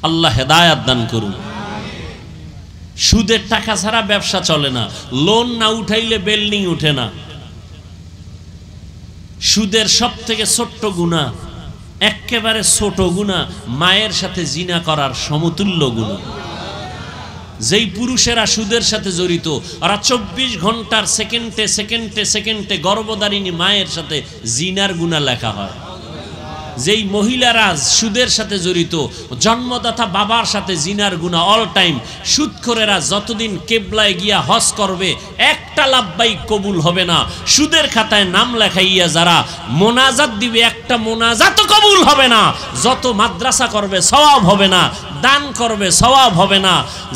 S1: আল্লাহ হেদায়াত দান করুন। সুদের টাকা ছাড়া ব্যবসা চলে না, লোন না উঠাইলে বিল্ডিং উঠে না। সুদের সব থেকে ছোট্ট গুনাহ, একেবারে ছোট গুনাহ, মায়ের সাথে জিনা করার সমতুল্য গুনাহ। যেই পুরুষেরা সুদের সাথে জড়িত, ওরা 24 ঘন্টার সেকেন্ডে সেকেন্ডে সেকেন্ডে গর্ভধারিণী মায়ের সাথে জিনার গুনাহ লেখা হয়। যেই মহিলারা সুদের সাথে জড়িত, জন্মদাতা বাবার সাথে জিনার গুনাহ অল টাইম। সুদখোরেরা যতদিন কেবলায় গিয়া হজ করবে, একটা লাভবাই কবুল হবে না। সুদের খাতায় নাম লেখাইয়া যারা মোনাজাত দিবে, একটা মোনাজাতও কবুল হবে না। যত মাদ্রাসা করবে সওয়াব হবে না, দান করবে সওয়াব হবে না,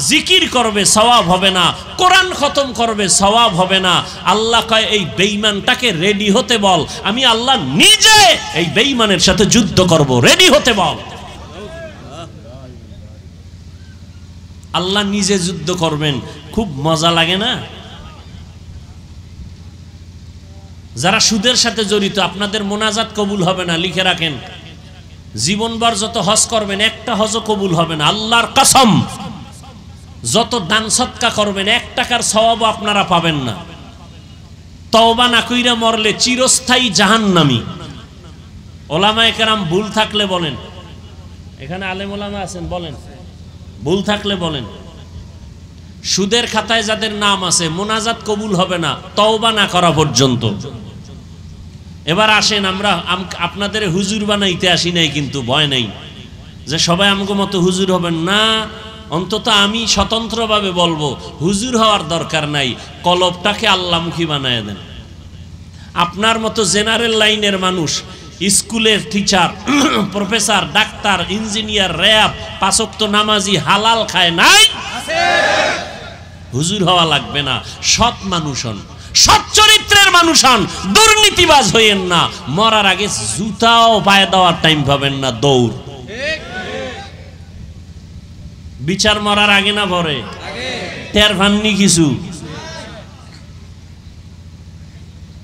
S1: জিকির করবে সওয়াব হবে না, কোরআন খতম করবে সওয়াব হবে না। আল্লাহ কয়, এই বেঈমানটাকে রেডি হতে বল, আমি আল্লাহ নিজে এই বেঈমানের সাথে যুদ্ধ করব, রেডি হতে বল। আল্লাহ নিজে যুদ্ধ করবেন, খুব মজা লাগে না? যারা সুদের সাথে জড়িত, আপনাদের মোনাজাত কবুল হবে না, লিখে রাখেন। জীবনভর যত হজ করবেন, একটা হজও কবুল হবে না, আল্লাহর কসম। যত দান সদকা করবেন, 1 টাকার সওয়াবও আপনারা পাবেন না। তওবা না কইরা মরলে চিরস্থায়ী জাহান্নামী। ওলামায়ে কেরাম ভুল থাকলে বলেন, এখানে আলেম ওলামা আছেন, বলেন ভুল থাকলে বলেন। সুদের খাতায় যাদের নাম আছে, মোনাজাত কবুল হবে না তওবা না করা পর্যন্ত। এবার আসেন, আমরা আপনাদের হুজুর বানাইতে আসি নাই, কিন্তু ভয় নাই যে সবাই আমগো মতো হুজুর হবেন না। অন্তত আমি স্বতন্ত্রভাবে বলবো, হুজুর হওয়ার দরকার নাই, কলবটাকে আল্লাহমুখী বানায় দেন। আপনার মতো জেনারেল লাইনের মানুষ, স্কুলের teacher, professor, doctor, engineer, RAB, 5 ওয়াক্ত নামাজি, হালাল খায় নাই, হুজুর হওয়া লাগবে না। সৎ মানুষ হন, সৎ চরিত্রের মানুষ হন, দুর্নীতিবাজ হইয়েন না। মরার আগে জুতাও পায়ে দেওয়ার টাইম পাবেন না, দৌড়। বিচার মরার আগে না পরে? টের ভাননি কিছু?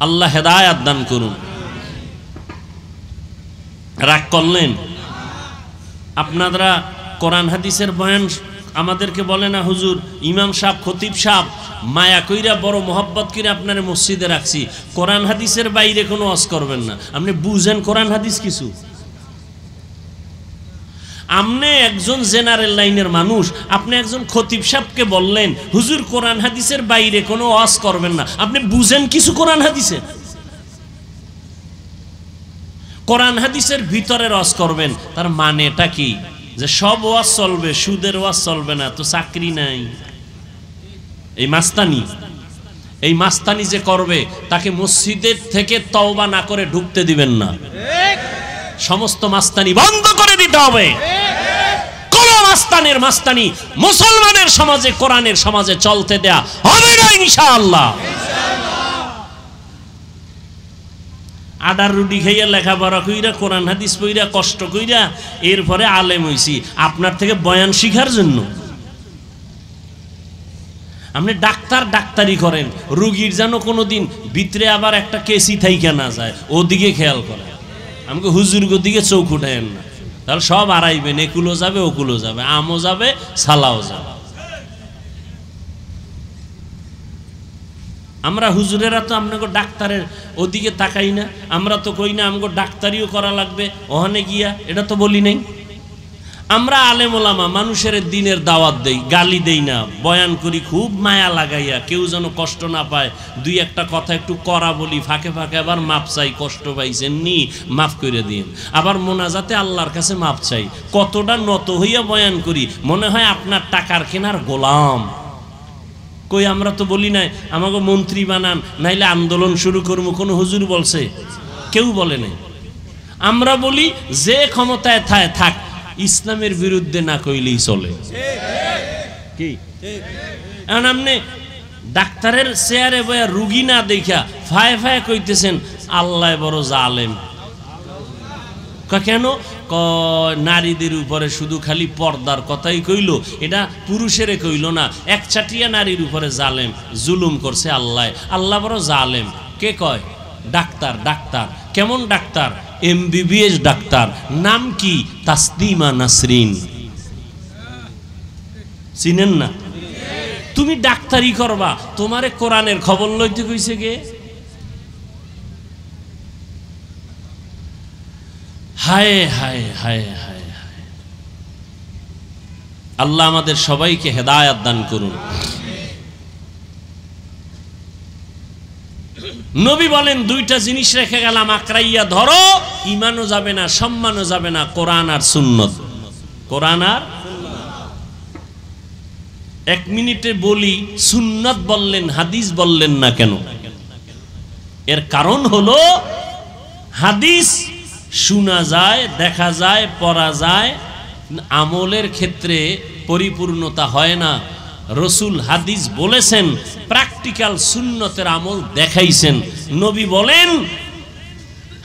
S1: আল্লাহ হেদায়াত দান করুন। রাগ করলেন? আপনারা কোরআন হাদিসের বয়ান আমাদেরকে বলে না হুজুর, ইমাম সাহেব খতিব সাহেব মায়া কইরা বড় মোহাব্বত করে আপনার মসজিদে রাখছি, কোরআন হাদিসের বাইরে কোনো ওয়াজ করবেন না। আপনি বুঝেন কোরআন হাদিস কিছু? আপনি একজন জেনারেল লাইনের মানুষ, আপনি একজন খতিব সাহেবকে বললেন হুজুর কোরআন হাদিসের বাইরে কোনো ওয়াজ করবেন না, আপনি বুঝেন কিছু কোরআন হাদিসে? কোরআন হাদিসের ভিতরে ওয়াজ করবেন, তার মানেটা কি? যে সব ওয়াজ চলবে, সুদের ওয়াজ চলবে না, তো চাকরি নাই। এই মাস্তানি যে করবে তাকে মসজিদের থেকে তওবা না করে ঢুকতে দিবেন না। সমস্ত মাস্তানি বন্ধ করে দিতে হবে। কোন মাস্তানি মুসলমানের সমাজে, কোরআনের সমাজে চলতে দেয়া হবে না ইনশাআল্লাহ। আডার রুটি খাইয়া লেখাপড়া কইরা কোরআন হাদিস পইরা কষ্ট কইরা এরপরে আলেম হইছি আপনার থেকে বয়ান শিখার জন্য। আপনি ডাক্তারি করেন, রুগীর যেন কোনোদিন ভিতরে আবার একটা কেসি থাইকা না যায়, ওদিকে খেয়াল করেন। আমাকে হুজুরগো দিকে চোখ উঠায়েন না, তাহলে সব আড়াইবেন, একুলো যাবে ওকুলো যাবে, আমও যাবে সালাও যাবে। আমরা হুজুরেরা তো আপনাকে ডাক্তারের ওদিকে তাকাই না, আমরা তো কই না আমাকে ডাক্তারিও করা লাগবে ওখানে গিয়া, এটা তো বলি নাই। আমরা আলেম ওলামা মানুষের দিনের দাওয়াত দেই, গালি দেই না, বয়ান করি খুব মায়া লাগাইয়া, কেউ যেন কষ্ট না পায়, দুই একটা কথা একটু করা বলি, ফাঁকে ফাঁকে আবার মাপ চাই, কষ্ট পাইছেন নি মাফ করে দিন, আবার মোনাজাতে আল্লাহর কাছে মাপ চাই। কতটা নত হইয়া বয়ান করি, মনে হয় আপনার টাকার কেনার গোলাম। কই আমরা তো বলি নাই আমাকে মন্ত্রী বানান নাইলে আন্দোলন শুরু করবো, কোনো হুজুর বলছে? কেউ বলে নাই। আমরা বলি যে ক্ষমতায় থাক, ইসলামের বিরুদ্ধে না কইলেই চলে। কি এখন আপনি ডাক্তারের চেয়ারে বয়া রুগী না দেখা ফায়ে ফায়ে কইতেছেন আল্লাহ বড় জালেম। কেন? নারীদের উপরে শুধু খালি পর্দার কথাই কইল, এটা পুরুষেরে কইল না, একচাটিয়া নারীর উপরে জালেম জুলুম করছে আল্লাহ। আল্লাহ বড় জালেম কে কয়? ডাক্তার। কেমন ডাক্তার? MBBS doctor. নাম কি? তাসলিমা নাসরিন। চিনেন না? তুমি ডাক্তারি করবা, তোমারে কোরআনের খবর লইতে কইছে কে? হায় হায় হায় হায় হায়। আল্লাহ আমাদের সবাইকে হেদায়েত দান করুন। নবী বলেন দুইটা জিনিস রেখে গেলাম, আঁকড়াইয়া ধরো, ঈমানও যাবে না, সম্মানও যাবে না, কোরআন আর সুন্নত। কোরআন আর এক মিনিটে বলি, সুন্নত বললেন, হাদিস বললেন না কেন? এর কারণ হলো হাদিস শোনা যায়, দেখা যায়, পড়া যায়, আমলের ক্ষেত্রে পরিপূর্ণতা হয় না। রসুল হাদিস বলেছেন, প্র্যাকটিক্যাল সুন্নতের আমল দেখাইছেন। নবী বলেন,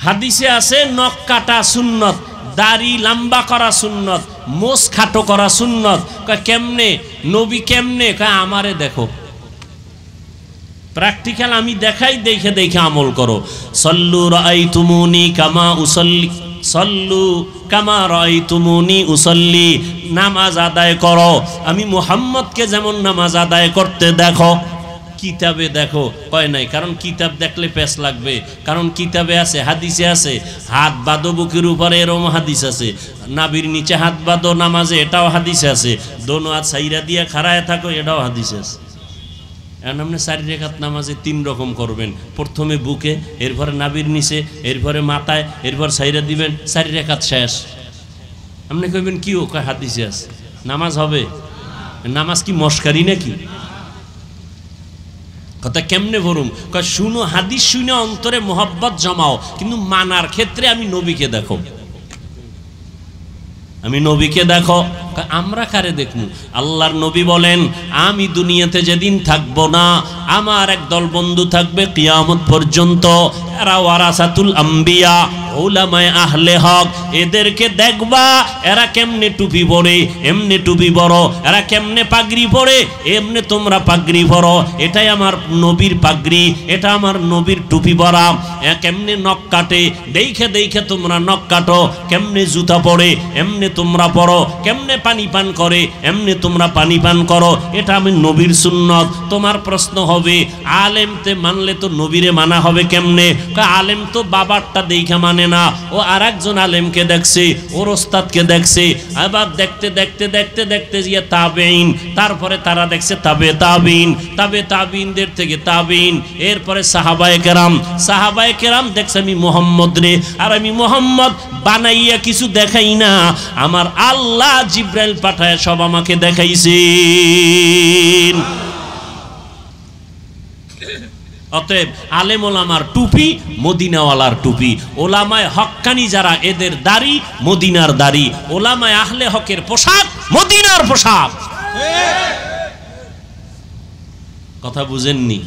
S1: হাদিসে আছে নখ কাটা সুন্নত, দাড়ি লম্বা করা সুন্নত, মোষ খাটো করা সুন্নত। কয় কেমনে? নবী কেমনে? কয় আমারে দেখো, প্র্যাকটিক্যাল আমি দেখাই, দেখে দেখে আমল করো। সল্লু রাআইতুমুনি কামা উসাল্লি, সল্লু কামা রাআইতুমুনি উসাল্লি, নামাজ আদায় করো আমি মুহাম্মদকে যেমন নামাজ আদায় করতে দেখো। কিতাবে দেখো কয় নাই, কারণ কিতাব দেখলে পেশ লাগবে, কারণ কিতাবে আছে, হাদিসে আছে, হাত বাঁধো বুকের উপরে, এরম হাদিস আছে। নাবির নিচে হাত বাঁধো নামাজে, এটাও হাদিসে আছে। দোনো হাত সাইরা দিয়া খাড়ায় থাকো, এটাও হাদিসে আছে। এখন আপনি 4 রাকাত নামাজে 3 রকম করবেন, প্রথমে বুকে, এরপরে নাবির নিচে, এরপরে মাথায়, এরপর সাইরা দিবেন, 4 রাকাত শেষ। আপনি কইবেন কি? ও কয় হাদিসে আছে। নামাজ হবে? নামাজ কি মস্কারি নাকি? কথা কেমনে ভরুম? কয় শুনো, হাদিস শুনে অন্তরে মোহাব্বত জমাও, কিন্তু মানার ক্ষেত্রে আমি নবীকে দেখো, আমি নবীকে দেখো। আমরা কারে দেখবো? আল্লাহর নবী বলেন, আমি দুনিয়াতে যেদিন থাকবো না, আমার একদল বন্ধু থাকবে কিয়ামত পর্যন্ত, এরা ওয়ারাসাতুল আম্বিয়া, উলামায়ে আহলে হক, এদেরকে দেখবা এরা কেমনে টুপি পরে, এমনি টুপি পরো, এরা কেমনে পাগড়ি পরে, এমনি তোমরা পাগড়ি পরো। এটাই আমার নবীর পাগড়ি, এটা আমার নবীর টুপি পরা। কেমনে নখ কাটে দেখে দেখে তোমরা নখ কাটো, কেমনে জুতা পরে এমনি তোমরা পরো, কেমনে পানি পান করে এমনি তোমরা পানি পান করো। এটা আমি নবীর সুন্নত। তোমার প্রশ্ন হবে আলেমতে মানলে তো নবীরে মানা হবে কেমনে? আলেম তো বাবারটা দেখে মানে না, ও আর একজন আলেমকে দেখছে, ওর ওস্তাদকে দেখছে, আবার দেখতে দেখতে দেখতে দেখতে গিয়ে তাবেইন, তারপরে তারা দেখছে তাবে তাবিন, তাবে তাবিনদের থেকে তাবিন, এরপরে সাহাবায়ে কেরাম, সাহাবায়ে কেরাম দেখছে আমি মুহাম্মদ রে, আর আমি মুহাম্মদ বানাইয়া কিছু দেখাই না, আমার আল্লাহ জিব্রাইল পাঠায় সব আমাকে দেখাইছেন। অতএব আলেম ওলামার টুপি মদিনাওয়ালার টুপি, ওলামায়ে হক্কানি যারা এদের দাড়ি মদিনার দাড়ি, ওলামায়ে আহলে হকের পোশাক মদিনার পোশাক। কথা বুঝেননি?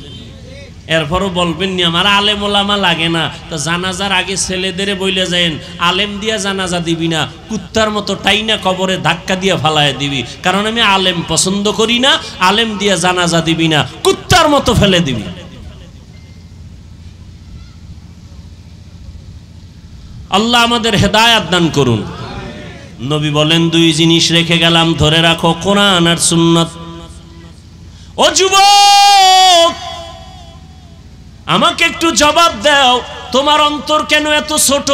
S1: এরপরও বলবেন নি আমার আলেম ওলামা লাগে না, তো জানাজার আগে ছেলেদের বইলে যায়েন আলেম দিয়া জানাজা দিবি না, কুত্তার মতো টাইনা কবরে ধাক্কা দিয়া ফালায় দিবি, কারণ আমি আলেম পছন্দ করি না, আলেম দিয়া জানাজা দিবি না, কুত্তার মতো ফেলে দিবি। আল্লাহ আমাদের হেদায়াত দান করুন। নবী বলেন দুই জিনিস রেখে গেলাম, ধরে রাখো, কোরআন আর সুন্নাত। ও যুবক, আমাকে একটু জবাব দাও, তোমার অন্তর কেন এত ছোট?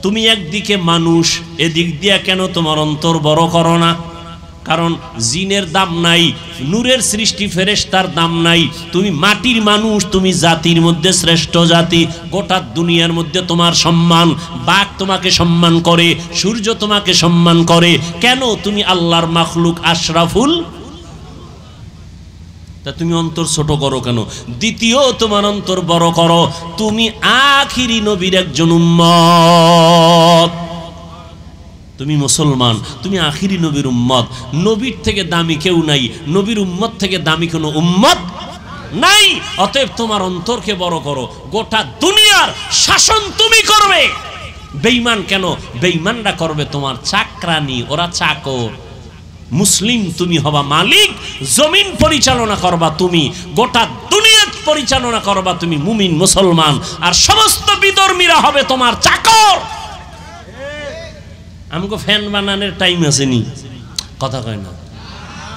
S1: তুমি একদিকে মানুষ, এদিক দিয়া কেন তোমার অন্তর বড় করো না? কারণ জিনের দাম নাই, নূরের সৃষ্টি ফেরেশতার দাম নাই, তুমি মাটির মানুষ, তুমি জাতির মধ্যে শ্রেষ্ঠ জাতি, গোটা দুনিয়ার মধ্যে তোমার সম্মান, বাঘ তোমাকে সম্মান করে, সূর্য তোমাকে সম্মান করে, কেন তুমি আল্লাহর মাখলুক আশরাফুল, তা তুমি অন্তর ছোট করো কেন? দ্বিতীয়, তোমার অন্তর বড় করো, তুমি আখিরি নবীর একজন উম্মত, তুমি মুসলমান, তুমি আখিরি নবীর উম্মত, নবীর থেকে দামি কেউ নাই, নবীর উম্মত থেকে দামি কোনো উম্মত নাই। অতএব তোমার অন্তরকে বড় করো, গোটা দুনিয়ার শাসন তুমি করবে। বেঈমান কেন? বেঈমানরা করবে তোমার চাকরানি, ওরা চাকর। মুসলিম তুমি হবা মালিক, জমিন পরিচালনা করবা তুমি, গোটা দুনিয়া পরিচালনা করবা তুমি, মুমিন মুসলমান, আর সমস্ত বিধর্মীরা হবে তোমার চাকর। আমাকে ফ্যান বানানোর টাইম আসেনি, কথা কয় না।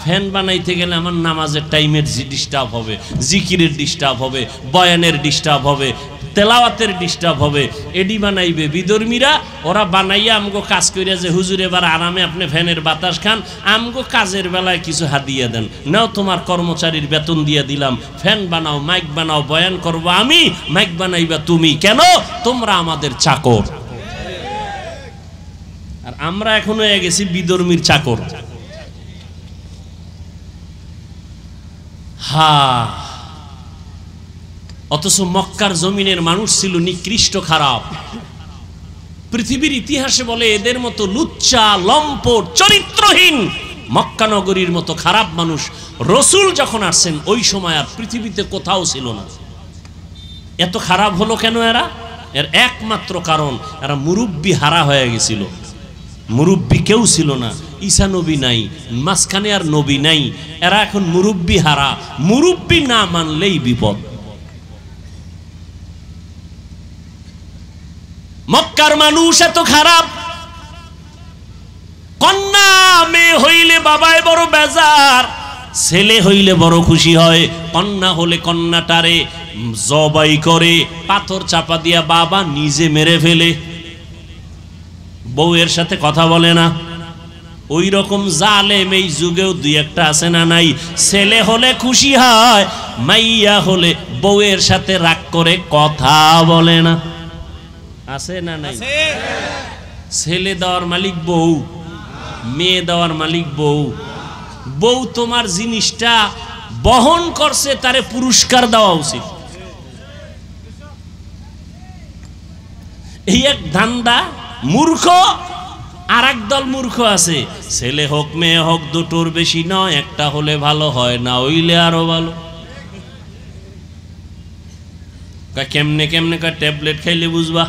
S1: ফ্যান বানাইতে গেলে আমার নামাজের টাইমের ডিস্টার্ব হবে, জিকিরের ডিস্টার্ব হবে, বয়ানের ডিস্টার্ব হবে, তেলাওয়াতের ডিস্টার্ব হবে। এডি বানাইবে বিধর্মীরা, ওরা বানাইয়া আমগো কাজ করিয়া যে হুজুর এবার আরামে আপনি ফ্যানের বাতাস খান, আমগো কাজের বেলায় কিছু হাদিয়া দেন, নাও তোমার কর্মচারীর বেতন দিয়ে দিলাম, ফ্যান বানাও, মাইক বানাও, বয়ান করবো আমি, মাইক বানাইবা তুমি, কেন? তোমরা আমাদের চাকর। আর আমরা এখন হয়ে গেছি বিধর্মীর চাকর। অথচ মক্কার জমিনের মানুষ ছিল নিকৃষ্ট, খারাপ। পৃথিবীর ইতিহাসে বলে এদের মতো লুচ্চা, লম্পট, চরিত্রহীন মক্কা নগরীর মতো খারাপ মানুষ রসুল যখন আসছেন ওই সময় আর পৃথিবীতে কোথাও ছিল না। এত খারাপ হলো কেন এরা? এর একমাত্র কারণ এরা মুরব্বি হারা হয়ে গেছিল। মুরব্বি কেউ ছিল না, ঈসা নবী নাই, মাঝখানে আর নবী নাই, এরা এখন মুরব্বি হারা। মুরব্বি না মানলেই বিপদ। মক্কার মানুষ এত খারাপ, কন্যা মেয়ে হইলে বাবায় বড় বেজার, ছেলে হইলে বড় খুশি হয়। কন্যা হলে কন্যাটারে জবাই করে, পাথর চাপা দিয়া বাবা নিজে মেরে ফেলে, বউয়ের সাথে কথা বলে না। ওই রকম জালেম এই যুগেও দুই একটা আছে না নাই? ছেলে হলে খুশি হয়, মাইয়া হলে বউয়ের সাথে রাগ করে কথা বলে না, আছে না নাই? ছেলে দেওয়ার মালিক বউ, মেয়ে দেওয়ার মালিক বউ। বউ তোমার জিনিসটা বহন করছে, তারে পুরস্কার দেওয়া উচিত। এই এক ধান্দা। মূর্খ আর এক দল মূর্খ আছে, ছেলে হোক মেয়ে হোক দুটোর বেশি নয়, একটা হলে ভালো হয়, না হইলে আরো ভালো। কেমনে কেমনে ট্যাবলেট খাইলে বুঝবা?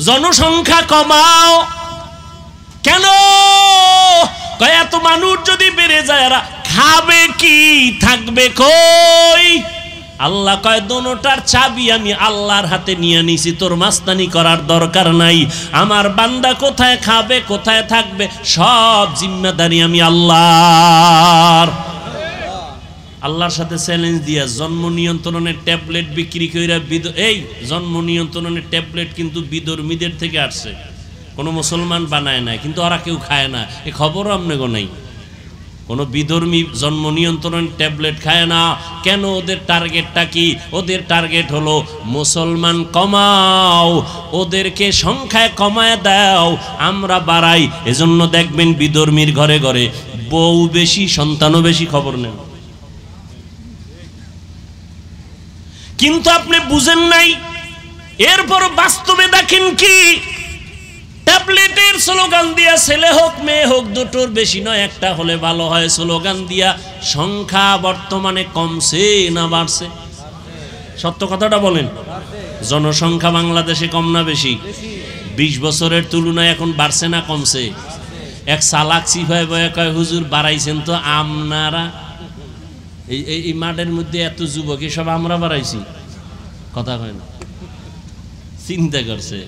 S1: জনসংখ্যা কমাও। কেন? কয় এত মানুষ যদি বেড়ে যায় এরা খাবে কি, থাকবে কই? আল্লাহ কয় দোনোটার চাবি আমি আল্লাহর হাতে নিয়ে নিছি, তোর মাস্তানি করার দরকার নাই। আমার বান্দা কোথায় খাবে কোথায় থাকবে সব জিম্মেদারি আমি আল্লাহর। আল্লাহর সাথে চ্যালেঞ্জ দিয়া জন্ম নিয়ন্ত্রণের ট্যাবলেট বিক্রি কইরা এই জন্ম নিয়ন্ত্রণের ট্যাবলেট কিন্তু বিধর্মীদের থেকে আসছে, কোনো মুসলমান বানায় না, কিন্তু ওরা কেউ খায় না, এ খবরও আপনাকে নাই। কোনো বিধর্মী জন্ম নিয়ন্ত্রণ ট্যাবলেট খায় না। কেন? ওদের টার্গেটটা কি? ওদের টার্গেট হলো মুসলমান কমাও, ওদেরকে সংখ্যায় কমায় দাও, আমরা বাড়াই। এজন্য দেখবেন বিধর্মীর ঘরে ঘরে বউ বেশি সন্তানও বেশি, খবর নেন। কিন্তু আপনি বুঝেন নাই। এরপর বাস্তবে দেখেন কি, ট্যাবলেটের স্লোগান দিয়া ছেলে হোক মেয়ে হোক দুটোর বেশি নয় একটা হলে ভালো হয় স্লোগান দিয়া সংখ্যা বর্তমানে কমছে না বাড়ছে? সত্য কথাটা বলেন। জনসংখ্যা বাংলাদেশে কম না বেশি? 20 বছরের তুলনায় এখন বাড়ছে না কমছে? এক সালাক সিফাই বয়ে কয় হুজুর বাড়াইছেন তো আপনারা। এই মাঠের মধ্যে এত যুবক সব আমরা বাড়াইছি, কথা কয় না। চিন্তা করছে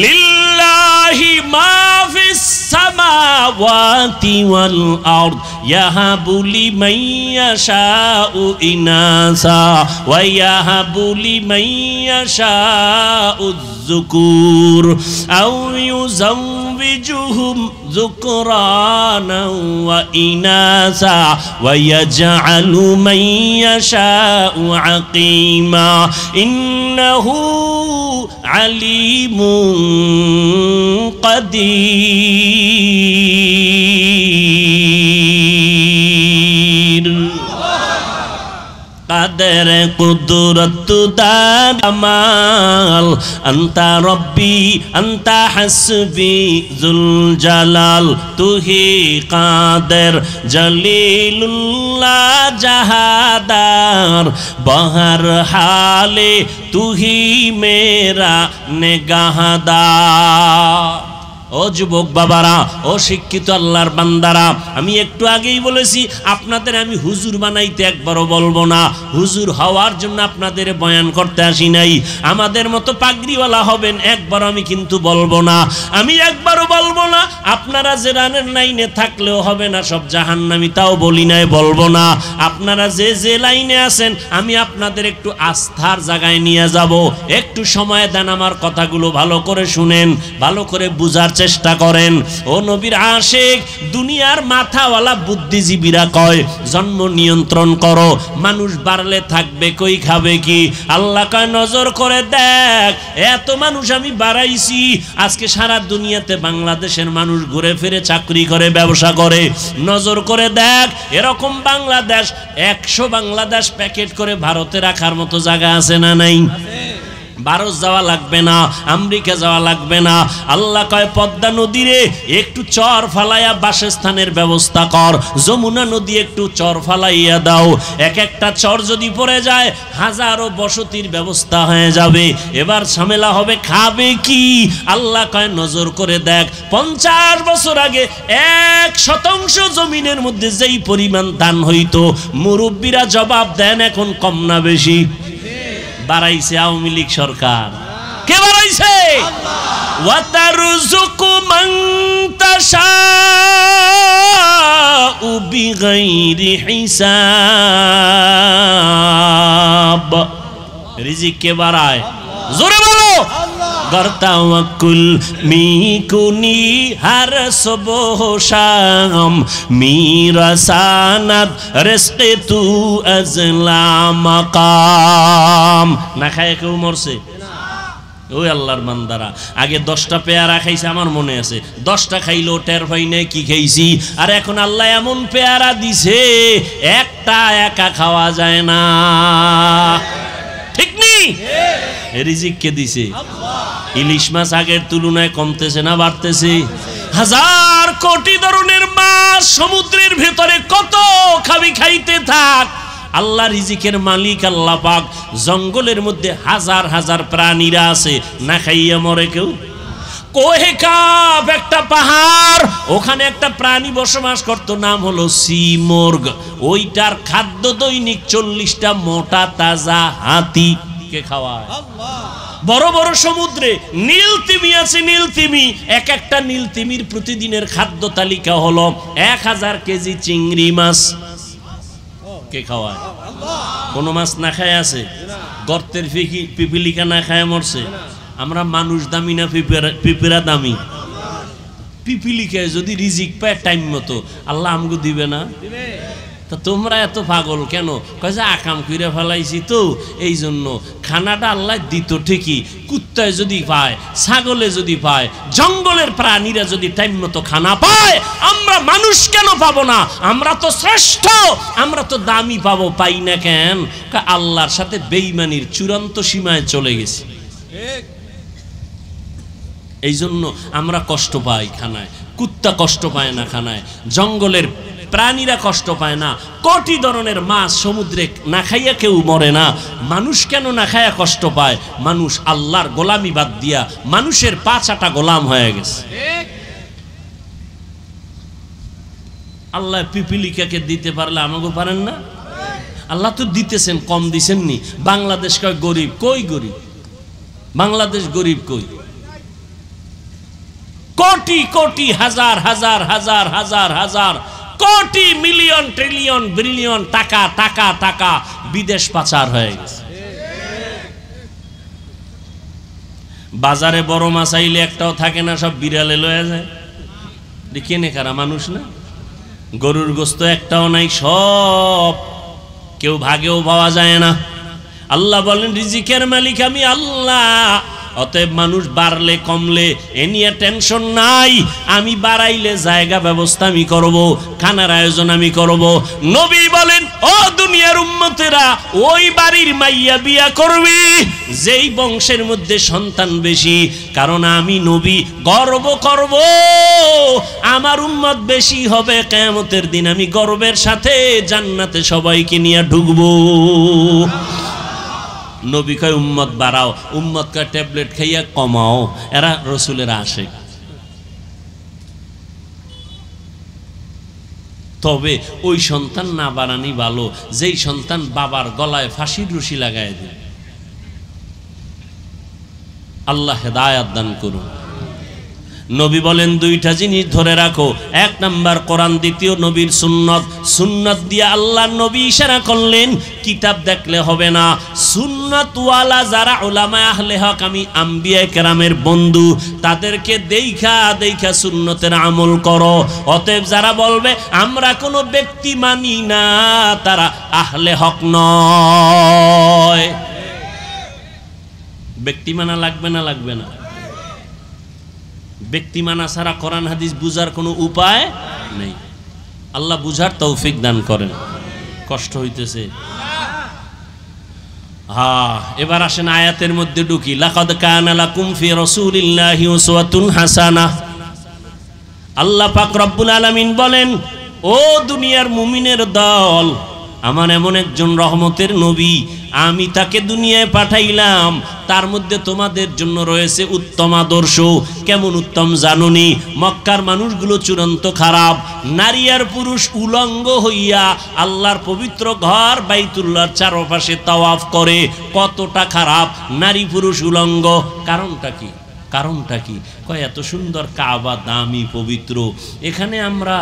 S1: লিল্লাহি মা ফিস সামাওয়াতি ওয়াল আরদ ইয়াহাবু লিমান ইয়াশাউ ইনাসা ওয়া ইয়াহাবু লিমান ইয়াশাউ যুকুর আও ইউযাওবিজুহুম যুকরানা ওয়া ইনাসা ওয়া ইয়াজআলু মান ইয়াশাউ আকিমা ইন্নাহু আলিমুন قدير قدر قدرت دامال أنت ربي أنت حسبي ذو الجلال তুহি قادر جليل الله جهادار بہر حالے তুহি মেরা নেগাহদার। ও যুবক বাবারা, ও শিক্ষিত আল্লাহর বান্দারা, আমি একটু আগেই বলেছি আপনাদের আমি হুজুর বানাইতে একবারও বলবো না। হুজুর হওয়ার জন্য আপনাদের বয়ান করতে আসি নাই। আমাদের মতো পাগড়িওয়ালা হবেন একবার আমি কিন্তু বলবো না। আমি একবারও বলবো না আপনারা যে রানের লাইনে থাকলেও হবে না সব জাহান্নামী, তাও বলি নাই, বলবো না। আপনারা যে যে লাইনে আছেন আমি আপনাদের একটু আস্থার জায়গায় নিয়ে যাব। একটু সময় দেন, আমার কথাগুলো ভালো করে শুনেন, ভালো করে বুঝার চেষ্টা করেন। ও নবীর আশিক, দুনিয়ার মাথাওয়ালা বুদ্ধিজীবীরা কয় জন্ম নিয়ন্ত্রণ করো, মানুষ বাড়লে থাকবে কই, খাবে কি? আল্লাহ কয় নজর করে দেখ, এত মানুষ আমি বাড়াইছি, আজকে সারা দুনিয়াতে বাংলাদেশের মানুষ ঘুরে ফিরে চাকরি করে, ব্যবসা করে। নজর করে দেখ, এরকম বাংলাদেশ 100 বাংলাদেশ প্যাকেট করে ভারতে রাখার মতো জায়গা আছে না নাই? ভারত যাওয়া লাগবে না, আমেরিকা যাওয়া লাগবে না। আল্লাহ কয় পদ্মা নদীরে একটু চর ফালাইয়া বাসস্থানের ব্যবস্থা কর, যমুনা নদী একটু চর ফালাইয়া দাও। এক একটা চর যদি পড়ে যায় হাজারো বসতির ব্যবস্থা হয়ে যাবে। এবার ঝামেলা হবে খাবে কি? আল্লাহ কয় নজর করে দেখ, 50 বছর আগে 1% জমিনের মধ্যে যেই পরিমাণ ধান হইতো, মুরব্বীরা জবাব দেন এখন কম না বেশি? বাড়াইছে আওয়ামী লীগ সরকার। কে বাড়াইছে? ওয়া তারযুকু মান তাশাউ বিগাইরি হিসাব। রিজিক কে বাড়ায়? জোরে বলো। গর্তাওয়াকুল মিকুনি হর সুবহ শাম মিরাসানাত রিজকে তু আজলা মাকাম। না খায় কেউ মরছে? ওই আল্লাহর বান্দারা আগে 10টা পেয়ারা খাইছে, আমার মনে আছে, 10টা খাইলো টের পাই নাই কি খাইছি। আর এখন আল্লাহ এমন পেয়ারা দিছে একটা একা খাওয়া যায় না। ঠিক নেই? রিজিক কে দিছে? ইলিশ মাছ আগের তুলনায় কমতেছে না বাড়তেছে? 1000 কোটি ধরনের মাছ সমুদ্রের ভেতরে, কত খাবি খাইতে থাক। আল্লাহ রিজিকের মালিক আল্লাহ পাক। জঙ্গলের মধ্যে হাজার হাজার প্রাণীরা আছে, না খাইয়া মরে কেউ। কোহে কাফ একটা পাহাড়, ওখানে একটা প্রাণী বসবাস করত, নাম হলো সিমর্গ। ওইটার খাদ্য দৈনিক 40টা মোটা তাজা হাতি কে খাওয়ায়? বড় বড় সমুদ্রে নীল তিমি আছে, নীল তিমি, এক একটা নীল তিমির প্রতিদিনের খাদ্য তালিকা হলো 1000 কেজি চিংড়ি মাছ। কে খাওয়ায়? কোন মাছ না খায় আছে? গর্তের পিপিলিকা না খায় মরছে? আমরা মানুষ দামি না পিপিরা দামি? পিপিলিকায় যদি রিজিক পায় টাইম মতো, আল্লাহ আমগো দিবে না? তা তোমরা এত পাগল কেন? কয় যে আকাম কইরা ফেলাইছি তো এই জন্য। খানাটা আল্লাহ দিত ঠিকই, কুত্তায় যদি পায়, ছাগলে যদি পায়, জঙ্গলের প্রাণীরা যদি টাইম মতো খানা পায়, আমরা মানুষ কেন পাবো না? আমরা তো শ্রেষ্ঠ, আমরা তো দামি পাবো, পাই না কেন? আল্লাহর সাথে বেঈমানির চূড়ান্ত সীমায় চলে গেছি, এই জন্য আমরা কষ্ট পাই খানায়। কুত্তা কষ্ট পায় না খানায়, জঙ্গলের প্রাণীরা কষ্ট পায় না, কোটি ধরনের মাছ সমুদ্রে না খাইয়া কেউ মরে না। মানুষ কেন না খাইয়া কষ্ট পায়? মানুষ আল্লাহর গোলামি বাদ দিয়া মানুষের 5 গোলাম হয়ে গেছে। আল্লাহ পিপিলিকাকে দিতে পারলে আমাকে পারেন না? আল্লাহ তো দিতেছেন, কম দিছেন নি? বাংলাদেশ কয় গরিব, কই গরিব? বাংলাদেশ গরিব কই? কোটি কোটি হাজার হাজার হাজার হাজার হাজার কোটি মিলিয়ন ট্রিলিয়ন বিলিয়ন টাকা টাকা টাকা বিদেশ পাচার হয়ে গেছে। বাজারে বড় মাছ আইলে একটাও থাকে না, সব বিড়ালে লয়ে যায়। কেনে কারা? মানুষ না? গরুর গোস্ত একটাও নাই, সব কেউ ভাগেও পাওয়া যায় না। আল্লাহ বলেন রিজিকের মালিক আমি আল্লাহ। অতএব মানুষ বাড়লে কমলে এ নিয়ে টেনশন নাই, আমি বাড়াইলে জায়গা ব্যবস্থা আমি করব, খানার আয়োজন আমি করব। নবী বলেন ও দুনিয়ার উম্মতেরা, ওই বাড়ির মাইয়া বিয়া করবি যেই বংশের মধ্যে সন্তান বেশি, কারণ আমি নবী গর্ব করব আমার উম্মত বেশি হবে। কিয়ামতের দিন আমি গর্বের সাথে জান্নাতে সবাইকে নিয়ে ঢুকবো। নবী কয় উম্মত বাড়াও, উম্মত কয় ট্যাবলেট খাইয়া কমাও। এরা রসুলের আশিক। তবে ওই সন্তান না বাড়ানি ভালো যেই সন্তান বাবার গলায় ফাঁসির রশি লাগায় দেয়। আল্লাহ হেদায়াত দান করুন। নবী বলেন 2টা জিনিস ধরে রাখো, 1 নাম্বার কোরআন, দ্বিতীয় নবীর সুন্নত। সুন্নত দিয়ে আল্লাহ নবী ইশারা করলেন কিতাব দেখলে হবে না, সুন্নত ওয়ালা যারা উলামা আহলে হক, আমি আম্বিয়া কেরামের বন্ধু, তাদেরকে দেখা দেখা সুন্নতের আমল করো। অতএব যারা বলবে আমরা কোনো ব্যক্তি মানি না, তারা আহলে হক নয়। ব্যক্তি মানা লাগবে না? লাগবে না? ব্যক্তি মানা ছাড়া কোরআন হাদিস বুঝার কোনো উপায় নেই। আল্লাহ বুঝার তৌফিক দান করেন। কষ্ট হইতেছে? এবার আসেন আয়াতের মধ্যে ঢুকি। লাকাদ কানা লাকুম ফি রাসূলিল্লাহি উসওয়াতুন হাসানাহ। আল্লাহ পাক রব্বুল আলামিন বলেন ও দুনিয়ার মুমিনের দল, আমার এমন একজন রহমতের নবী, আমি তাকে দুনিয়ায় পাঠাইলাম, তার মধ্যে তোমাদের জন্য রয়েছে উত্তম আদর্শ। কেমন উত্তম জানুনি? মক্কার মানুষগুলো চূড়ান্ত খারাপ, নারী আর পুরুষ উলঙ্গ হইয়া আল্লাহর পবিত্র ঘর বাইতুল্লাহর চারপাশে তাওয়াফ করে। কতটা খারাপ! নারী পুরুষ উলঙ্গ। কারণটা কি? কারণটা কি? কয় এত সুন্দর কাবা, দামি পবিত্র, এখানে আমরা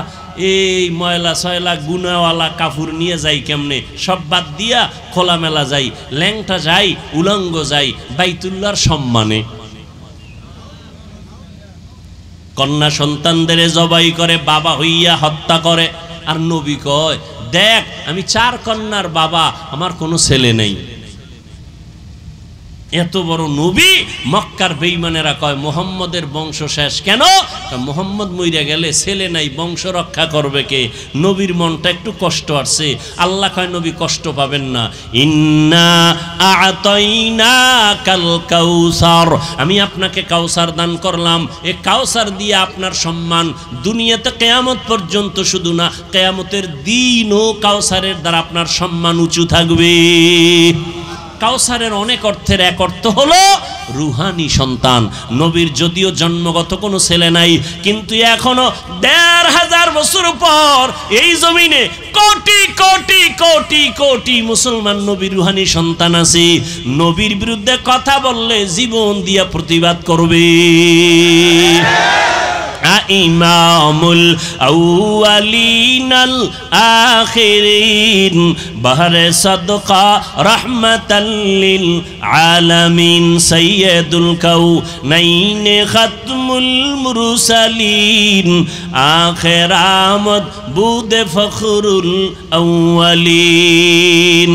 S1: এই ময়লা সয়লা গুনাওয়ালা কাপড় নিয়ে যাই কেমনে? সব বাদ দিয়া খোলামেলা যাই, ল্যাংটা যাই, উলঙ্গ যাই বাইতুল্লাহর সম্মানে। কন্যা সন্তানদের জবাই করে, বাবা হইয়া হত্যা করে। আর নবী কয় দেখ আমি 4 কন্যার বাবা, আমার কোনো ছেলে নেই। এত বড় নবী, মক্কার বেঈমানেরা কয় মুহাম্মদের বংশ শেষ। কেন? মুহাম্মদ মইরা গেলে ছেলে নাই, বংশ রক্ষা করবে কে? নবীর মনটা একটু কষ্ট আসছে। আল্লাহ কয় নবী কষ্ট পাবেন না। ইন্না আ'তাইনাকাল কাউসার, আমি আপনাকে কাউসার দান করলাম। এই কাউসার দিয়ে আপনার সম্মান দুনিয়াতে কিয়ামত পর্যন্ত শুধু না, কিয়ামতের দিনও কাউসারের দ্বারা আপনার সম্মান উঁচু থাকবে। কাউসারের অনেক অর্থের এক অর্থ হলো রুহানি সন্তান। নবীর যদিও জন্মগত কোনো ছেলে নাই, কিন্তু এখনো ১৫০০ বছর পর এই জমিনে কোটি কোটি কোটি কোটি মুসলমান নবীর রুহানি সন্তান আছে। নবীর বিরুদ্ধে কথা বললে জীবন দিয়া প্রতিবাদ করবে। ইমামুল আউয়ালিনাল আখিরিন বাহরে সাদকা রাহমাতাল লিল আলামিন সাইয়্যিদুল কাউনাইন খাতমুল মুরসালিন আখিরামত বুদে ফখরুল আউয়ালিন।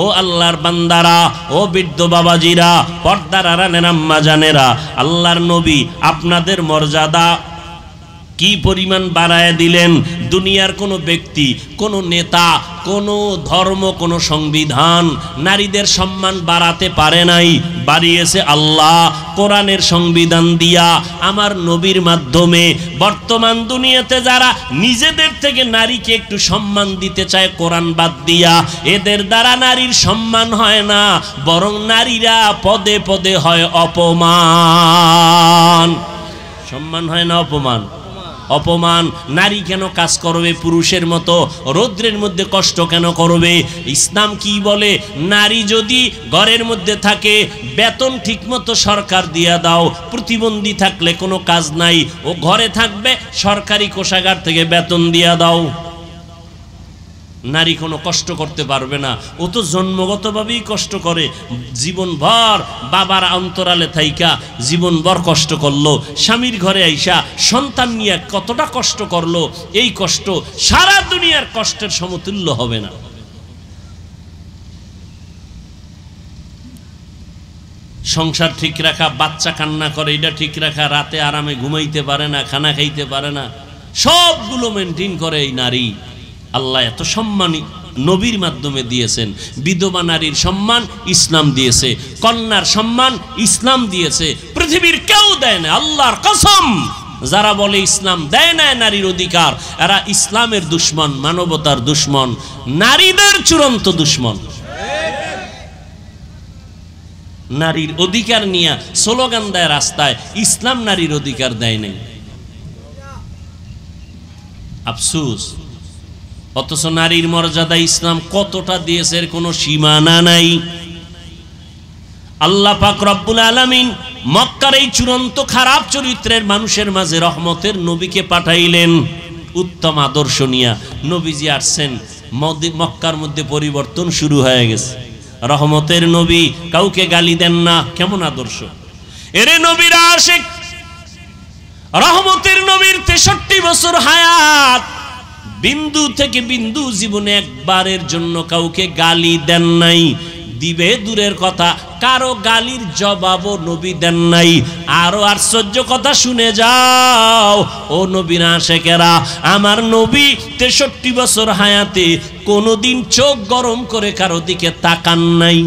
S1: ও আল্লাহর বান্দারা, ও বৃদ্ধ বাবাজিরা, পর্দার আড়ালের আম্মা জানেরা, আল্লাহর নবী আপনাদের মর্যাদা কি পরিমাণ বাড়ায় দিলেন। দুনিয়ার কোনো ব্যক্তি, কোনো নেতা, কোনো ধর্ম, কোনো সংবিধান নারীদের সম্মান বাড়াতে পারে নাই। বাড়িয়েছে আল্লাহ কোরআনের সংবিধান দিয়া, আমার নবীর মাধ্যমে। বর্তমান দুনিয়াতে যারা নিজেদের থেকে নারীকে একটু সম্মান দিতে চায় কোরআন বাদ দিয়া, এদের দ্বারা নারীর সম্মান হয় না, বরং নারীরা পদে পদে হয় অপমান। সম্মান হয় না অপমান? অপমান। নারী কেন কাজ করবে পুরুষের মতো? রৌদ্রের মধ্যে কষ্ট কেন করবে? ইসলাম কি বলে? নারী যদি ঘরের মধ্যে থাকে, বেতন ঠিকমতো সরকার দিয়া দাও। প্রতিবন্ধী থাকলে কোনো কাজ নাই, ও ঘরে থাকবে, সরকারি কোষাগার থেকে বেতন দিয়া দাও। নারী কোনো কষ্ট করতে পারবে না, ও তো জন্মগতভাবেই কষ্ট করে। জীবনভর বাবার অন্তরালে থাইকা জীবনভর কষ্ট করলো, স্বামীর ঘরে আইসা সন্তান নিয়ে কতটা কষ্ট করলো, এই কষ্ট সারা দুনিয়ার কষ্টের সমতুল্য হবে না। সংসার ঠিক রাখা, বাচ্চা কান্না করে এটা ঠিক রাখা, রাতে আরামে ঘুমাইতে পারে না, খানা খাইতে পারে না, সবগুলো মেনটেন করে এই নারী। আল্লাহ এত সম্মান নবীর মাধ্যমে দিয়েছেন। বিধবা নারীর সম্মান ইসলাম দিয়েছে, কন্যার সম্মান ইসলাম দিয়েছে। পৃথিবীর কেউ দেয় না, আল্লাহর কসম। যারা বলে ইসলাম দেয় না নারীর অধিকার, এরা ইসলামের দুশ্মন, মানবতার দুশ্মন, নারীদের চূড়ান্ত দুশ্মন। নারীর অধিকার নিয়ে স্লোগান দেয় রাস্তায়, ইসলাম নারীর অধিকার দেয় নাই। আফসোস। অথচ নারীর মর্যাদা ইসলাম কতটা দিয়েছে এর কোনো সীমানা নাই। আল্লাহ পাক রব্বুল আলামিন মক্কার এই চূড়ান্ত খারাপ চরিত্রের মানুষের মাঝে রহমতের নবীকে পাঠাইলেন। উত্তম আদর্শ নিয়া নবীজি আসছেন, মক্কার মধ্যে পরিবর্তন শুরু হয়ে গেছে। রহমতের নবী, কাউকে গালি দেন না, কেমন আদর্শ! এরে নবীর আশিক, রহমতের নবীর 63 বছর হায়াত, বিন্দু থেকে বিন্দু জীবনে একবারের জন্য কাউকে গালি দেন নাই। দিবে দূরের কথা, কারো গালির জবাবও নবী দেন নাই। আরো আশ্চর্য কথা শুনে যাও ও নবীর আশিকেরা, আমার নবী 63 বছর হায়াতে কোনোদিন চোখ গরম করে কারো দিকে তাকান নাই।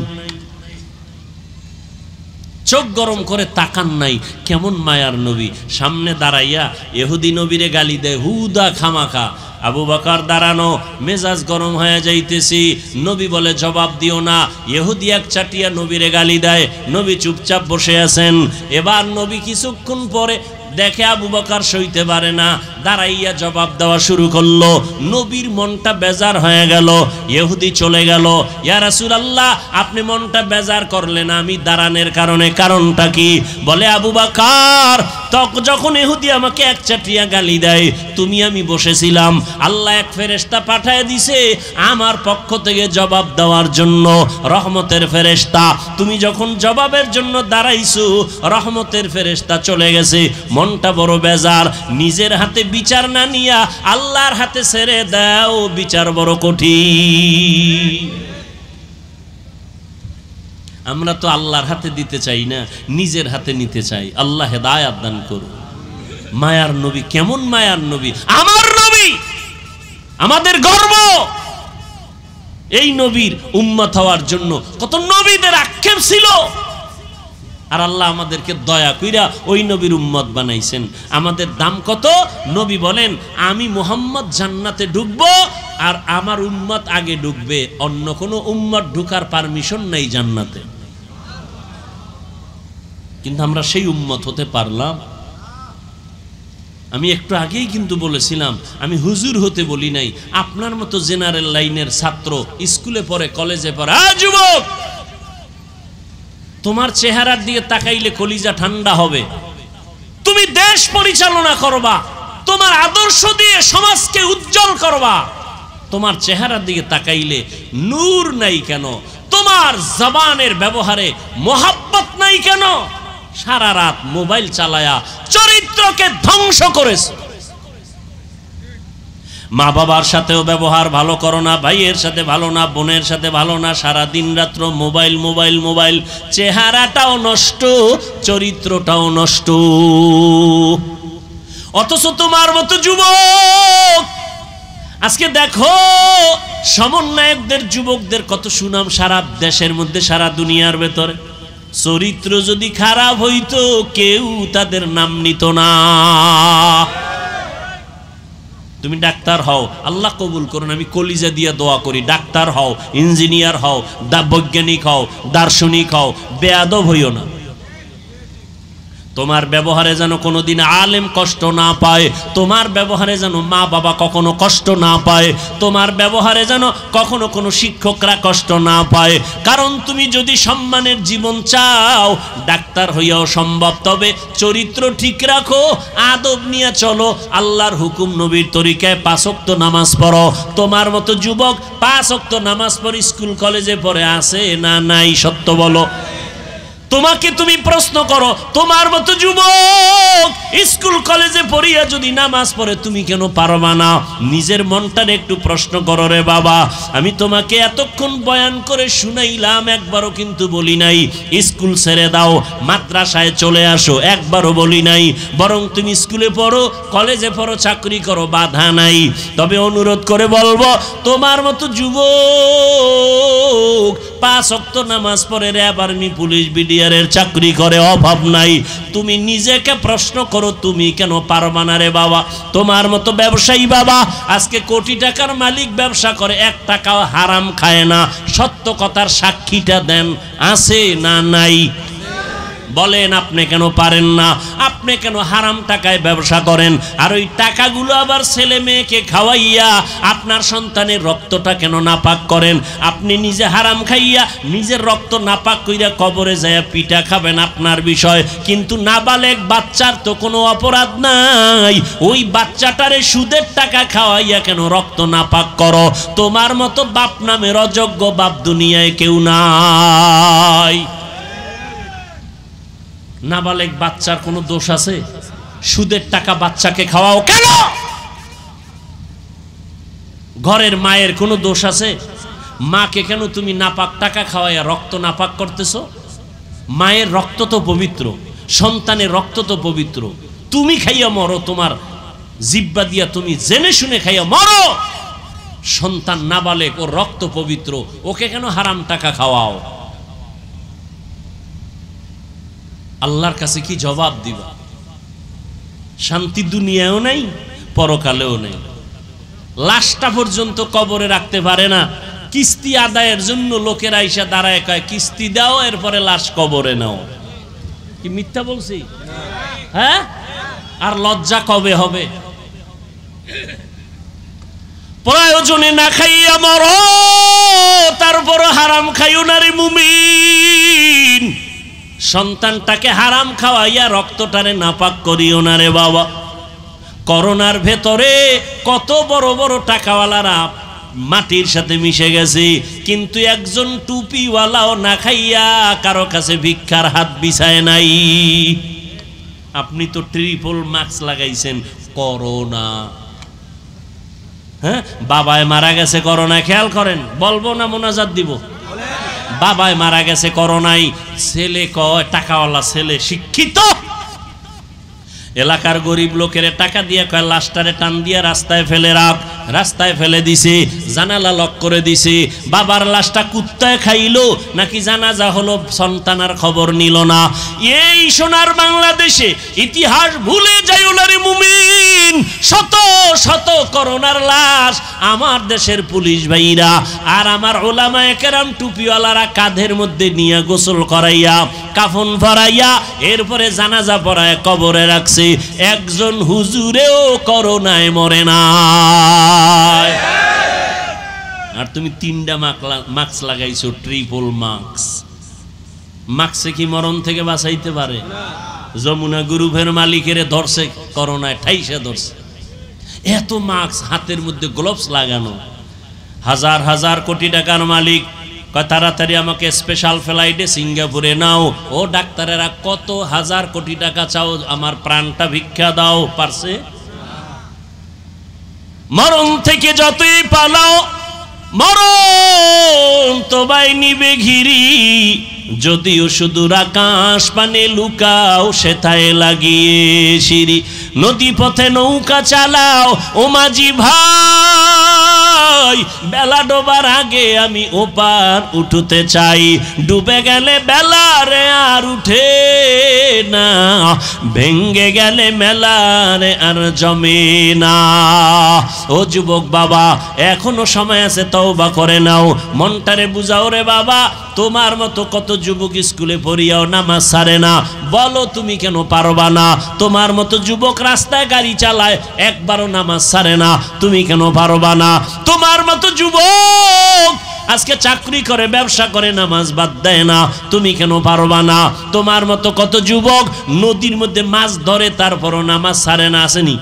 S1: চোখ গরম করে তাকান নাই। কেমন মায়ার নবী! সামনে দাঁড়াইয়া ইহুদি নবীরে গালি দেয় হুদা খামাখা। আবু বকর দাঁড়ানো, মেজাজ গরম হয়ে যাইতেছি। নবী বলে জবাব দিও না। ইহুদি এক চাটিয়া নবীরে গালি দেয়, নবী চুপচাপ বসে আছেন। এবার নবী কিছুক্ষণ পরে দেখে আবু বকর সইতে পারে না, দাঁড়াইয়া জবাব দেওয়া শুরু করলো। নবীর মনটা বেজার হয়ে গেল। ইহুদি চলে গেল। ইয়া রাসূলুল্লাহ, আপনি মনটা বেজার করলেন আমি দাঁড়ানোর কারণে, কারণটা কি? বলে আবু বকর, যখন ইহুদি আমাকে এক চাটিয়া গালি দেয়, আমি বসেছিলাম, আল্লাহ এক ফেরেশতা পাঠায় দিছে আমার পক্ষ থেকে জবাব দেওয়ার জন্য, রহমতের ফেরেশতা। তুমি যখন জবাবের জন্য দাঁড়াইছো, রহমতের ফেরেশতা চলে গেছে। মনটা বড় বেজার। নিজের হাতে বিচার না নিয়া আল্লাহর হাতে ছেড়ে দাও, বিচার বড় কঠিন। আমরা তো আল্লাহর হাতে দিতে চাই না, নিজের হাতে নিতে চাই। আল্লাহ হেদায়েত দান করুন। মায়ার নবী, কেমন মায়ার নবী, আমার নবী, আমাদের গর্ব। এই নবীর উম্মত হওয়ার জন্য কত নবীদের আক্ষেপ ছিল, আর আল্লাহ আমাদেরকে দয়া কইরা ওই নবীর উম্মত বানাইছেন। আমাদের দাম কত? নবী বলেন, আমি মুহাম্মদ জান্নাতে ঢুকবো আর আমার উম্মত আগে ঢুকবে, অন্য কোনো উম্মত ঢুকার পারমিশন নেই জান্নাতে। কিন্তু আমরা সেই উম্মত হতে পারলাম? আমি একটু আগেই কিন্তু বলেছিলাম, আমি হুজুর হতে বলি নাই, আপনার মতো জেনারেল লাইনের ছাত্র, স্কুলে পড়ে, কলেজে পড়ে। যুবক, তোমার চেহারার দিকে তাকাইলে কলিজা ঠান্ডা হবে। তুমি দেশ পরিচালনা করবা, তোমার আদর্শ দিয়ে সমাজকে উজ্জ্বল করবা। তোমার চেহারার দিকে তাকাইলে নূর নাই কেন? তোমার জবানের ব্যবহারে মোহাব্বত নাই কেন? সারা রাত মোবাইল চালায়া চরিত্রকে ধ্বংস করেছে। মা বাবার সাথেও ব্যবহার ভালো করো না, ভাইয়ের সাথে ভালো না, বোনের সাথে ভালো না, সারা দিন রাত্র মোবাইল মোবাইল মোবাইল। চেহারাটাও নষ্ট, চরিত্রটাও নষ্ট। অথচ তোমার মতো যুবক আজকে দেখো, সমন্বয়কদের যুবকদের কত সুনাম সারা দেশের মধ্যে, সারা দুনিয়ার ভেতরে। চরিত্র যদি খারাপ হইতো কেউ তাদের নাম নিত না। তুমি ডাক্তার হও, আল্লাহ কবুল করুন, আমি কলিজা দিয়া দোয়া করি। ডাক্তার হও, ইঞ্জিনিয়ার হও, বৈজ্ঞানিক হও, দার্শনিক হও, বেয়াদব হইও না। তোমার ব্যবহারে যেন কোনোদিন আলেম কষ্ট না পায়, তোমার ব্যবহারে যেন মা বাবা কখনো কষ্ট না পায়, তোমার ব্যবহারে যেন কখনো কোনো শিক্ষকরা কষ্ট না পায়। কারণ তুমি যদি সম্মানের জীবন চাও, ডাক্তার হইয়াও সম্ভব, তবে চরিত্র ঠিক রাখো, আদব নিয়ে চলো, আল্লাহর হুকুম নবীর তরিকায় 5 ওয়াক্ত নামাজ পড়ো। তোমার মতো যুবক 5 ওয়াক্ত নামাজ পড়ে স্কুল কলেজে পড়ে আছে না নাই? সত্য বলো। তোমাকে তুমি প্রশ্ন করো, তোমার মতো যুবক স্কুল কলেজে পড়িয়া যদি নামাজ পড়ে, তুমি কেন পারবা না? নিজের মনটার একটু প্রশ্ন করো রে বাবা। আমি তোমাকে এতক্ষণ বয়ান করে শুনাইলাম, একবারও কিন্তু বলি নাই স্কুল ছেড়ে দাও, মাদ্রাসায় চলে আসো, একবারও বলি নাই। বরং তুমি স্কুলে পড়ো, কলেজে পড়ো, চাকরি করো, বাধা নাই। তবে অনুরোধ করে বলবো, তোমার মতো যুবক 5 ওয়াক্ত নামাজ পড়ে র্যাব, আর্মি, পুলিশ, বিডিআরের চাকরি করে, অভাব নাই। তুমি নিজেকে প্রশ্ন করো, তুমি কেন পারবা না রে বাবা? তোমার মতো ব্যবসায়ী বাবা আজকে কোটি টাকার মালিক, ব্যবসা করে, 1 টাকাও হারাম খায় না। সত্য কথার সাক্ষীটা দেন, আছে না নাই? বলেন, আপনি কেন পারেন না? আপনি কেন হারাম টাকায় ব্যবসা করেন, আর ওই টাকাগুলো আবার ছেলে মেয়েকে খাওয়াইয়া আপনার সন্তানের রক্তটা কেন নাপাক করেন? আপনি নিজে হারাম খাইয়া নিজের রক্ত নাপাক কইরা কবরে যায় পিঠা খাবেন, আপনার বিষয়। কিন্তু নাবালেগ বাচ্চার তো কোনো অপরাধ নাই, ওই বাচ্চাটারে সুদের টাকা খাওয়াইয়া কেন রক্ত নাপাক করো? তোমার মতো বাপ নামের অযোগ্য বাপ দুনিয়ায় কেউ নাই। নাবালেগ বাচ্চার কোনো দোষ আছে? সুদের টাকা বাচ্চাকে খাওয়াও কেন? ঘরের মায়ের কোনো দোষ আছে? মাকে কেন তুমি নাপাক টাকা খাওয়াইয়া রক্ত নাপাক করতেছো? মায়ের রক্ত তো পবিত্র, সন্তানের রক্ত তো পবিত্র। তুমি খাইয়া মরো, তোমার জিহ্বা দিয়া তুমি জেনে শুনে খাইয়া মরো। সন্তান নাবালেগ, ও রক্ত পবিত্র, ওকে কেন হারাম টাকা খাওয়াও? আল্লাহর কাছে কি জবাব দিবা? শান্তি দুনিয়াও নাই, পরকালেও নেই। লাশটা পর্যন্ত কবরে রাখতে পারে না, কিস্তি আদায়ের জন্য লোকেরা এসে দাঁড়ায় কয় কিস্তি দাও, এরপরে লাশ কবরে নাও। কি মিথ্যা বলছি? হ্যাঁ? আর লজ্জা কবে হবে? প্রয়োজনে না খাইয়া মরো, তারপর হারাম খাইও না রে মুমিন। সন্তানটাকে হারাম খাওয়াইয়া রক্তটারে নাপাক করিও না রে বাবা। করোনার ভেতরে কত বড় বড় টাকাওয়ালারা মাটির সাথে মিশে গেছে, কিন্তু একজন টুপিওয়ালাও না খাইয়া কারো কাছে ভিক্ষার হাত বিছায় নাই। আপনি তো ট্রিপল মাস্ক লাগাইছেন, করোনা। হ্যাঁ, বাবায় মারা গেছে করোনা, খেয়াল করেন। বলবো না মোনাজাত দিব? বাবাই মারা গেছে করোনায়, ছেলে কয় টাকাওয়ালা ছেলে শিক্ষিত, এলাকার গরিব লোকের টাকা দিয়ে কয় লাশটারে টান দিয়ে রাস্তায় ফেলে রাখ, রাস্তায় ফেলে দিছে, জানালা লক করে দিছে। বাবার লাশটা কুত্তায় খাইলো নাকি জানাজা হলো সন্তানার খবর নিল না। এই সোনার বাংলাদেশে ইতিহাস ভুলে যাইও না রে মুমিন, শত শত করোনার লাশ আমার দেশের পুলিশ ভাইরা আর আমার ওলামায়ে কেরাম টুপিওয়ালারা কাঁধের মধ্যে নিয়ে গোসল করাইয়া কাফন পরাইয়া এরপরে জানাজা পড়ায় কবরে রাখছে। একজন হুজুরেও করোনায় মরে না। আর তুমি 3টা মাস্ক লাগাইছো, ট্রিপল মাস্ক। মাস্কে কি মরণ থেকে বাঁচাইতে পারে? যমুনা গ্রুপের মালিকের ধরছে করোনায়, ঠাইসা ধরছে। এত মাস্ক, হাতের মধ্যে গ্লোভস লাগানো, হাজার হাজার কোটি টাকার মালিক তাড়াতাড়ি আমাকে স্পেশাল ফ্লাইটে সিঙ্গাপুরে নাও। ও ডাক্তারেরা কত হাজার কোটি টাকা চাও, আমার প্রাণটা ভিক্ষা দাও, পারছে? মরণ থেকে যতই পালাও মরণ তোমায় নিবে ঘিরি, যদিও সুদূর আকাশ পানে লুকাও সেথায় লাগিয়ে সিঁড়ি। নদী পথে নৌকা চালাও ও মাঝি ভাই, বেলা ডোবার আগে আমি ওপার উঠতে চাই। ডুবে গেলে বেলা রে আর উঠে না, ভেঙ্গে গেলে মেলা রে আর জমে না। ও যুবক বাবা, এখনো সময় আছে, তওবা করে নাও, মনটারে বুঝাও রে বাবা। তোমার মতো কত যুবক স্কুলে পড়িয়াও নামাজ ছাড়ে না, বলো তুমি কেন পারবা না? তোমার মতো যুবক রাস্তায় গাড়ি চালায়, একবারও নামাজ ছাড়ে না, তুমি কেন পারবা না? তোমার মতো যুবক আজকে চাকরি করে, ব্যবসা করে, নামাজ বাদ দেয় না, তুমি কেন পারবা না? তোমার মতো কত যুবক নদীর মধ্যে মাছ ধরে, তারপরও নামাজ ছাড়ে না, আসেনি?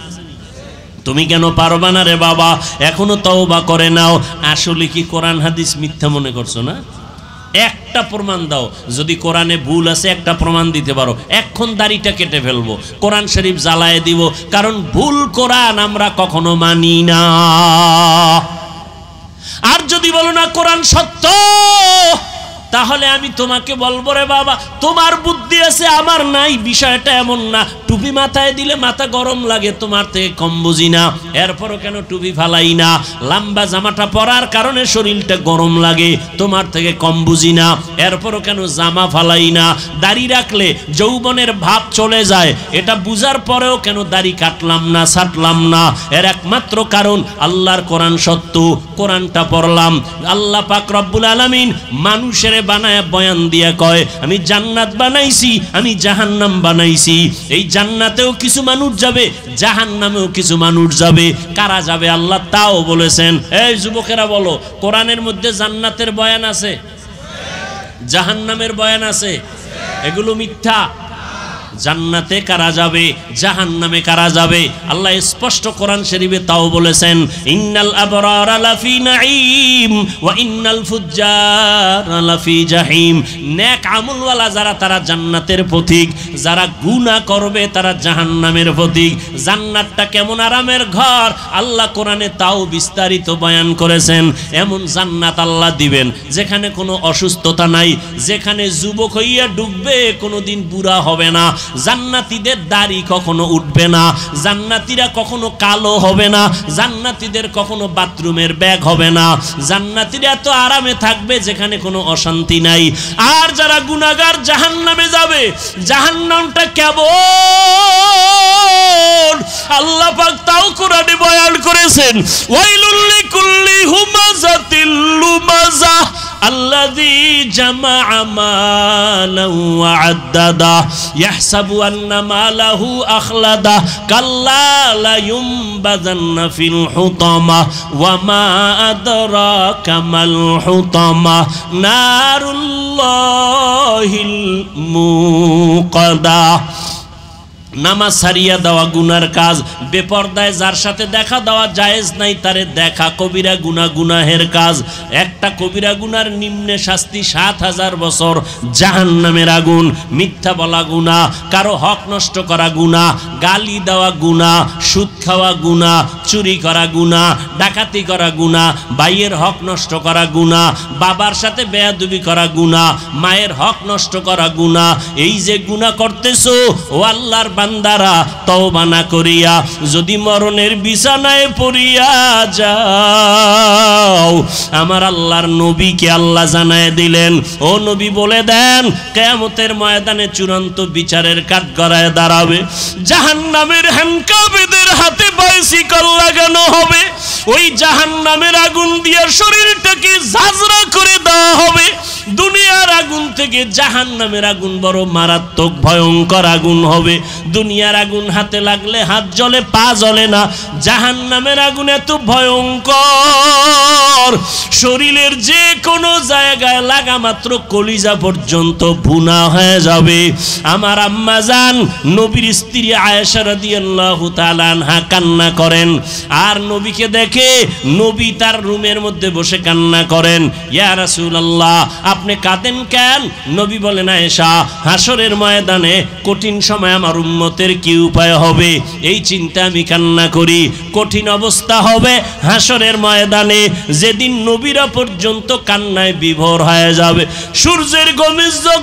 S1: তুমি কেন পারবা না রে বাবা? এখনো তওবা করে নাও। আসলে কি কোরআন হাদিস মিথ্যা মনে করছো না? একটা প্রমাণ দাও, যদি কোরআনে ভুল আছে একটা প্রমাণ দিতে পারো, এখন দাড়িটা কেটে ফেলবো, কোরআন শরীফ জ্বালায় দিব, কারণ ভুল কোরআন আমরা কখনো মানি না। আর যদি বলো না কোরআন সত্য, তাহলে আমি তোমাকে বলবো রে বাবা, তোমার বুদ্ধি আছে আমার নাই, বিষয়টা এমন না। টুপি মাথায় দিলে মাথা গরম লাগে, তোমার থেকে কম বুঝি না, এরপরও কেন টুপি ফালাই না? লম্বা জামাটা পরার কারণে শরীরটা গরম লাগে, তোমার থেকে কম বুঝি না, এরপরও কেন জামা ফালাই না? দাড়ি রাখলে যৌবনের ভাব চলে যায়, এটা বুঝার পরেও কেন দাড়ি কাটলাম না, ছাটলাম না? এর একমাত্র কারণ আল্লাহর কোরআন সত্য, কোরআনটা পড়লাম। আল্লাহ পাক রব্বুল আলামিন মানুষের বানায় বয়ান দিয়া কয়, আমি জান্নাত বানাইছি, আমি জাহান্নাম বানাইছি। এই জান্নাতেও কিছু মানুষ যাবে, জাহান্নামেও কিছু মানুষ যাবে। কারা যাবে আল্লাহ তাও বলেছেন। এই যুবকেরা বলো, কোরআনের মধ্যে জান্নাতের বয়ান আছে, জাহান্নামের বয়ান আছে? এগুলো মিথ্যা। জান্নাতে কারা যাবে, জাহান্নামে কারা যাবে? আল্লাহ স্পষ্ট কোরআন শরীফে তাও বলেছেন, ইন্নাল আবরারা লাফি নাঈম ওয়া ইন্নাল ফুজ্জারা লাফি জাহিম। নেক আমলওয়ালা যারা তারা জান্নাতের পথিক, যারা গুনাহ করবে তারা জাহান্নামের পথিক। জান্নাতটা কেমন আরামের ঘর আল্লাহ কোরআনে তাও বিস্তারিত বয়ান করেছেন। এমন জান্নাত আল্লাহ দিবেন যেখানে কোনো অসুস্থতা নাই, যেখানে যুবক হইয়া ডুববে কোনোদিন বুড়া হবে না, জান্নাতীদের দাড়ি কখনো উঠবে না, জান্নাতীরা কখনো কালো হবে না, জান্নাতীদের কখনো বাথরুমের ব্যাগ হবে না, জান্নাতীরা এত আরামে থাকবে যেখানে কোনো অশান্তি নাই। আর যারা গুনাহগার জাহান্নামে যাবে, জাহান্নামটা কেমন আল্লাহ পাক তাও কোরআনে বয়ান করেছেন, ওয়াইলুল লিকুল্লি হুমাযাতিল লুমাযা আল্লাযী জামাআ মালান ওয়া আদ্দাদা ইয়াহসাবু আন্না মালাহু আখলাদা কাল্লা লা ইউমবাযান্না ফিল হুতামা ওয়া মা আদরাকা মাল হুতামা নারুল্লাহিল মুকাদা। নামাজ ছাড়িয়া দেওয়া গুনার কাজ, বেপরদায় যার সাথে দেখা দেওয়া জায়েজ নাই তারে দেখা কবিরা গুনাহ, গুনাহের কাজ। একটা কবিরা গুনার নিম্নে শাস্তি ৭,০০০ বছর জাহান্নামের আগুন। মিথ্যা বলা গুনাহ, কারো হক নষ্ট করা গুনাহ, গালি দেওয়া গুনাহ, সুদ খাওয়া গুনাহ, চুরি করা গুনাহ, ডাকাতি করা গুনাহ, ভাইয়ের হক নষ্ট করা গুনাহ, বাবার সাথে বেয়াদবি করা গুনাহ, মায়ের হক নষ্ট করা গুনাহ। এই যে গুনাহ করতেছো ও আল্লাহর বান্দারা, তওবা না করিয়া যদি মরণের বিছানায় পড়িয়া যাও, আমার আল্লাহর নবীকে আল্লাহ জানায় দিলেন, ও নবী বলে দেন কিয়ামতের ময়দানে চূড়ান্ত বিচারের কাঠগড়ায় দাঁড়াবে। জাহান্নামের হ্যান্ডকাপেদের হাতে বাইসিকল লাগানো হবে, ওই জাহান্নামের আগুন দিয়ে শরীরটাকে ঝাঁঝরা করে দেওয়া হবে। দুনিয়ার আগুন থেকে জাহান্নামের আগুন বড় মারাত্মক ভয়ঙ্কর আগুন হবে। দুনিয়ার আগুন হাতে লাগলে হাত জ্বলে, পা জ্বলে না। জাহান্নামের আগুন এত ভয়ঙ্কর, শরীরের যে কোনো জায়গায় লাগা মাত্র কলিজা পর্যন্ত ভুনা হয়ে যাবে। আমার আম্মা জান নবীর স্ত্রী আয়েশা রাদিয়াল্লাহু তাআলা আনহা কান্না করেন, আর নবীকে দেখে নবী তার রুমের মধ্যে বসে কান্না করেন। ইয়া রাসূলুল্লাহ, আপনি কাঁদেন কেন? নবী বলেন, আয়েশা, হাসরের ময়দানে কঠিন সময় আমার উম্মতের কি উপায় হবে এই চিন্তা আমি কান্না করি। কঠিন অবস্থা হবে হাসরের ময়দানে, যেদিন নবীরা পর্যন্ত কান্নায় বিভোর হয়ে যাবে। সূর্যের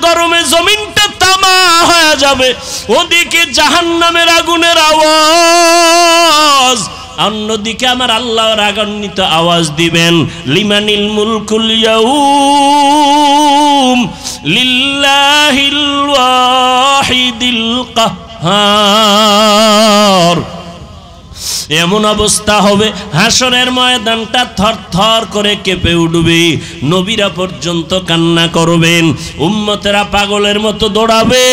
S1: গরমে জমিনটা তামা হয়ে যাবে, ওদিকে জাহান্নামের আগুনের আওয়াজ, অন্যদিকে আমার আল্লাহ রাগান্বিত আওয়াজ দিবেন, লিমানিল মুলকুল ইয়াউম লিল্লাহিল ওয়াহিদিল কাহ্হার। এমন অবস্থা হবে হাসরের ময়দানটা থরথর করে কেঁপে উঠবে। নবীরা পর্যন্ত কান্না করবেন, উম্মতেরা পাগলের মতো দৌড়াবে।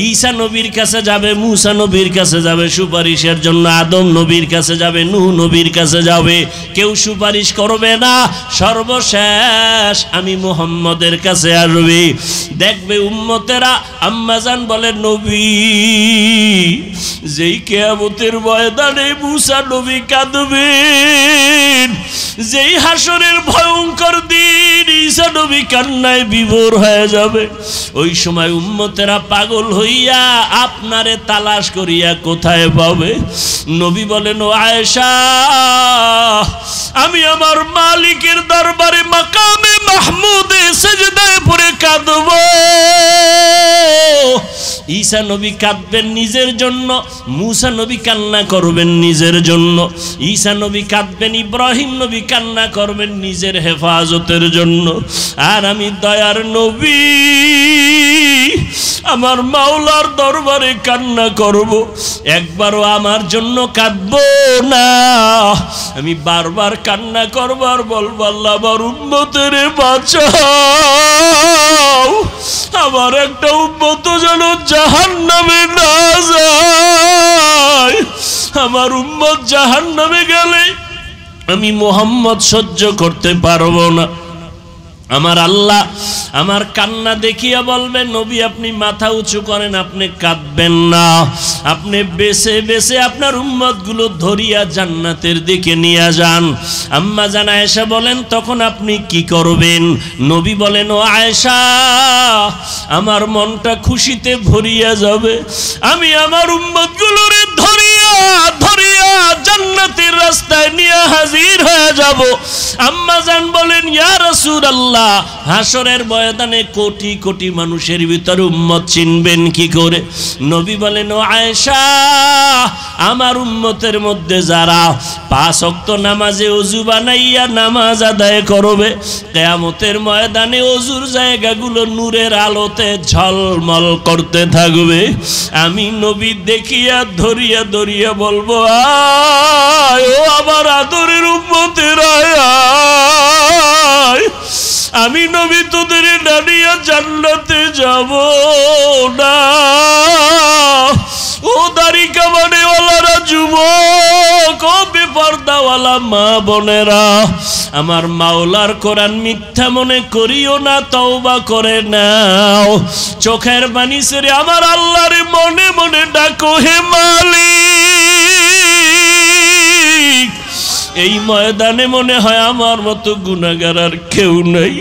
S1: ঈসা নবীর কাছে যাবে, মুসা নবীর কাছে যাবে সুপারিশের জন্য, আদম নবীর কাছে যাবে, নূহ নবীর কাছে যাবে, কেউ সুপারিশ করবে না। সর্বশেষ আমি মুহাম্মদের কাছে আসবে। দেখবে উম্মতেরা, আম্মাজান বলে, নবী যেই কিয়ামতের ময়দানে মুসা নবী কাঁদবেন, যেই হাসরের ভয়ঙ্কর দিন ঈসা নবী কান্নায় বিভোর হয়ে যাবে, ওই সময় উম্মতেরা পাগল হইয়া আপনারে তালাশ করিয়া কোথায় পাবে? নবী বলেন, ও আয়েশা, আমি আমার মালিকের দরবারে মাকামে মাহমুদে সিজদায় পড়ে কাঁদব। ঈসা নবী কাঁদবেন নিজের জন্য, মুসা নবী কান্না করবেন নিজের জন্য, ঈসা নবী কাঁদবেন, ইব্রাহিম নবী কান্না করবেন নিজের হেফাজতের জন্য। আর আমি দয়ার নবী আমার মাওলার দরবারে কান্না করব, একবারও আমার জন্য কাঁদব না। আমি বারবার কান্না করব আর বলব, আল্লাহ আমার উম্মতের বাঁচাও, আমার একটা উম্মত যেন জাহান্নামে না যায়। আমার উম্মত জাহান্নামে গেলে আমি মুহাম্মদ সহ্য করতে পারবো না। আমার আল্লাহ আমার কান্না দেখিয়া বলবে, নবী আপনি মাথা উঁচু করেন, আপনি কাঁদবেন না, আপনি বেছে বেছে আপনার উম্মতগুলো ধরিয়া জান্নাতের দিকে নিয়ে যান। আম্মা জান আয়েশা বলেন, তখন আপনি কি করবেন? নবী বলেন, ও আয়েশা, আমার মনটা খুশিতে ভরিয়া যাবে, আমি আমার উম্মতগুলোরে ধরিয়া ধরিয়া জান্নাতের রাস্তায় নিয়ে হাজির হয়ে যাব। আম্মা জান বলেন, ইয়া রাসূলুল্লাহ, হাসরের ময়দানে কোটি কোটি মানুষের ভিতরে উম্মত চিনবেন কি করে? নবী বলেন, ও আয়েশা, আমার উম্মতের মধ্যে যারা 5 ওয়াক্ত নামাজে ওযু বানাইয়া নামাজ আদায় করবে, কিয়ামতের ময়দানে ওযুর জায়গাগুলো নূরের আলোতে ঝলমল করতে থাকবে। আমি নবী দেখিয়া ধরিয়া ধরিয়া বলবো, আয় ও আমার আদরের উম্মতের আয়, আমি নবী তোদের ডানিয়া জান্নাতে যাব না। ও দাড়ি কামানেওয়ালারা, যুবক, ও বেপরদাওয়ালা মা বোনেরা, আমার মাওলার কোরআন মিথ্যা মনে করিও না, তওবা করে নাও। চোখের পানি ছেড়ে আমার আল্লাহরে মনে মনে ডাকো হে মালিক। এই ময়দানে মনে হয় আমার মতো গুনাহগার আর কেউ নাই।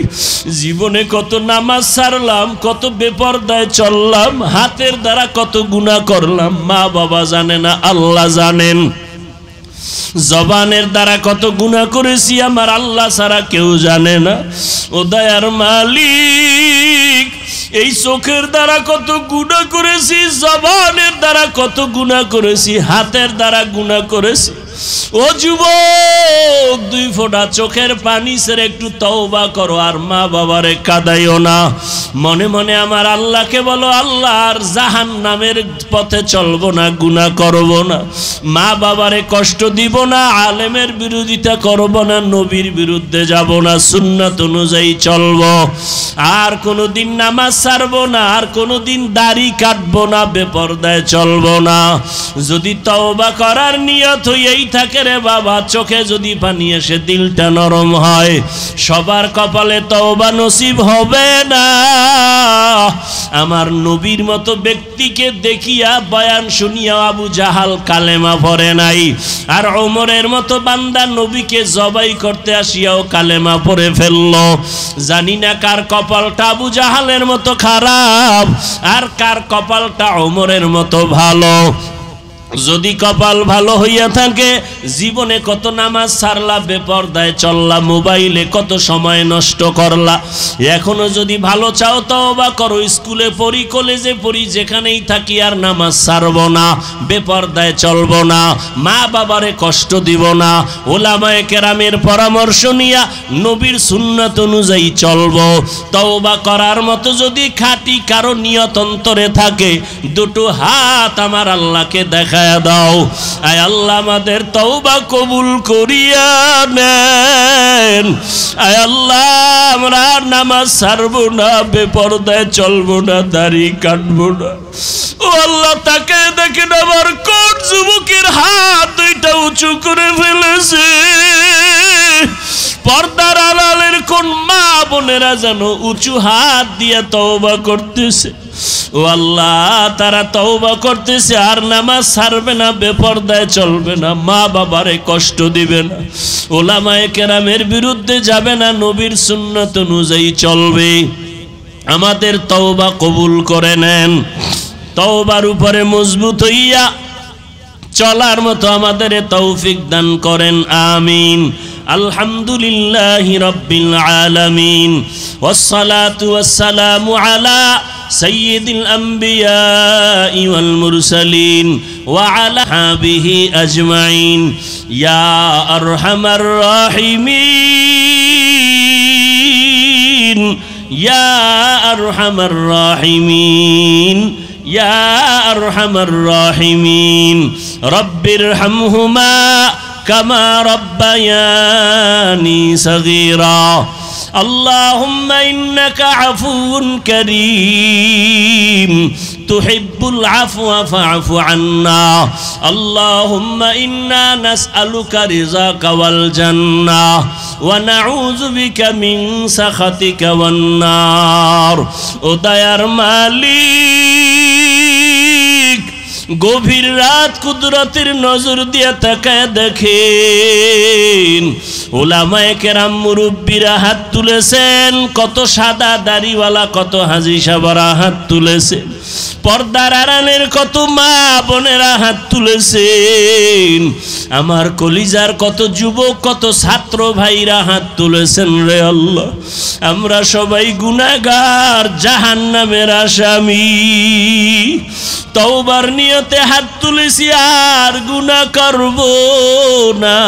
S1: জীবনে কত নামাজ ছাড়লাম, কত বেপরদায় চললাম, হাতের দ্বারা কত গুনাহ করলাম, মা বাবা জানে না, আল্লাহ জানেন। জবানের দ্বারা কত গুনাহ করেছি আমার আল্লাহ ছাড়া কেউ জানে না। ও দয়ার মালিক, এই চোখের দ্বারা কত গুনাহ করেছি, জবানের দ্বারা কত গুনাহ করেছি, হাতের দ্বারা গুনাহ করেছি। ও যুবক, 2 ফোঁটা চোখের পানি ছেড়ে একটু তওবা করো, আর মা বাবারে কাঁদাইও না। মনে মনে আমার আল্লাহকে বলো, আল্লাহ আর জাহান্নামের পথে চলবো না, গুনাহ করব না, মা বাবারে কষ্ট দিব না, আলেমের বিরোধিতা করব না, নবীর বিরুদ্ধে যাব না, সুন্নাত অনুযায়ী চলব, আর কোনোদিন নামাজ ছাড়বো না, আর কোনোদিন দাড়ি কাটবো না, বেপরদায় চলবো না। যদি তওবা করার নিয়ত হয়েই থাকে রে বাবা, চোখে যদি পানি এসে দিলটা নরম হয়, সবার কপালে তওবা নসিব হবে না। আমার নবীর মতো ব্যক্তিকে দেখিয়া বয়ান শুনিয়া আবু জাহাল কালেমা পড়ে নাই, আর ওমরের মতো বান্দা নবীকে জবাই করতে আসিয়াও কালেমা পড়ে ফেললো। জানি না কার কপালটা আবু জাহালের মতো খারাপ, আর কার কপালটা ওমরের মতো ভালো। যদি কপাল ভালো হইয়া থাকে, জীবনে কত নামাজ ছাড়লা, বেপরদায় চললা, মোবাইলে কত সময় নষ্ট করলা, এখনো যদি ভালো চাও তওবা করো। স্কুলে পড়ি, কলেজে পড়ি, যেখানেই থাকি আর নামাজ ছাড়বো না, বেপরদায় চলবো না, মা বাবারে কষ্ট দিব না, ওলামায়ে কেরামের পরামর্শ নিয়া নবীর সুন্নাত অনুযায়ী চলবো। তওবা করার মতো যদি খাঁটি কারো নিয়ত অন্তরে থাকে, 2টো হাত আমার আল্লাহকে দেখা দাও। আয় আল্লাহ, আমাদের তওবা কবুল করিয়া নেন। আয় আল্লাহ, আমরা নামাজ ছাড়বো না, বেপরদায় চলবো না, দাড়ি কাটবো না। ও আল্লাহ, তাকে দেখেন আমার কোন যুবকের হাত 2টা উঁচু করে ফেলেছে। পর্দার আড়ালের কোন মা বোনেরা যেন উঁচু হাত দিয়ে তওবা করতেছে। ও আল্লাহ, তারা তওবা করতেছে আর নামাজ ছাড়বে না, বেপরদায় চলবে না, মা বাবারে কষ্ট দিবে না, ওলামায়ে কেরামের বিরুদ্ধে যাবে না, নবীর সুন্নাত অনুযায়ী চলবে। আমাদের তওবা কবুল করে নেন। তওবার উপরে মজবুত হইয়া চলার মতো আমাদের তৌফিক দান করেন, আমিন। আলহামদুলিল্লাহি রাব্বিল আলামিন, ওয়াসসালাতু ওয়াসসালামু আলা সাইয়্যিদিল আমবিয়াই ওয়াল মুরসালিন ওয়া আলা সাহবিহি আজমাইন। ইয়া আরহামার রাহিমিন, ইয়া আরহামার রাহিমিন, ইয়া আরহামার রাহিমিন। রব্বিরহামহুমা কামা রব্বায়ানি সগীরা। আল্লাহুম্মা ইন্নাকা আফুউন কারীম তুহিব্বুল আফওয়া ফা'ফু আন্না। আল্লাহুম্মা ইন্না নাসআলুকা রিযাকা ওয়াল জান্নাহ ওয়া নাউযু বিকা মিন সাখাতিকা ওয়ান নার। ও দয়ার মালিক, গভীর রাত কুদরতের নজর দিয়ে তাকায় দেখেন, ওলামায়ে কেরাম মুরব্বীরা হাত তুলেছেন, কত সাদা দাড়িওয়ালা, কত হাজী সাহেবরা হাত তুলেছেন, পর্দার আড়ালের কত মা বোনেরা হাত তুলেছেন, আমার কলিজার কত যুবক, কত ছাত্র ভাইরা হাত তুলেছেন। রে আল্লাহ, আমরা সবাই গুনাহগার, জাহান্নামের আসামি। তওবার নিয়তে হাত তুলেছি, আর গুনাহ করব না,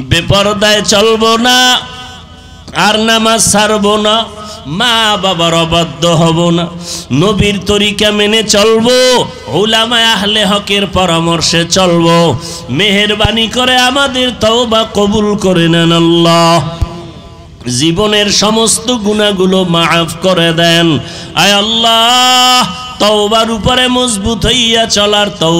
S1: বেপরদায় চলবো না, আর নামাজ ছাড়বো না, মা বাবার অবাধ্য হব না, নবীর তরিকা মেনে চলবো, উলামায়ে আহলে হকের পরামর্শে চলবো। মেহেরবানি করে আমাদের তওবা কবুল করে নেন আল্লাহ। জীবনের সমস্ত গুনাহগুলো মাফ করে দেন। আয় আল্লাহ, তওবার উপরে মজবুত হইয়া চলার তৌফিক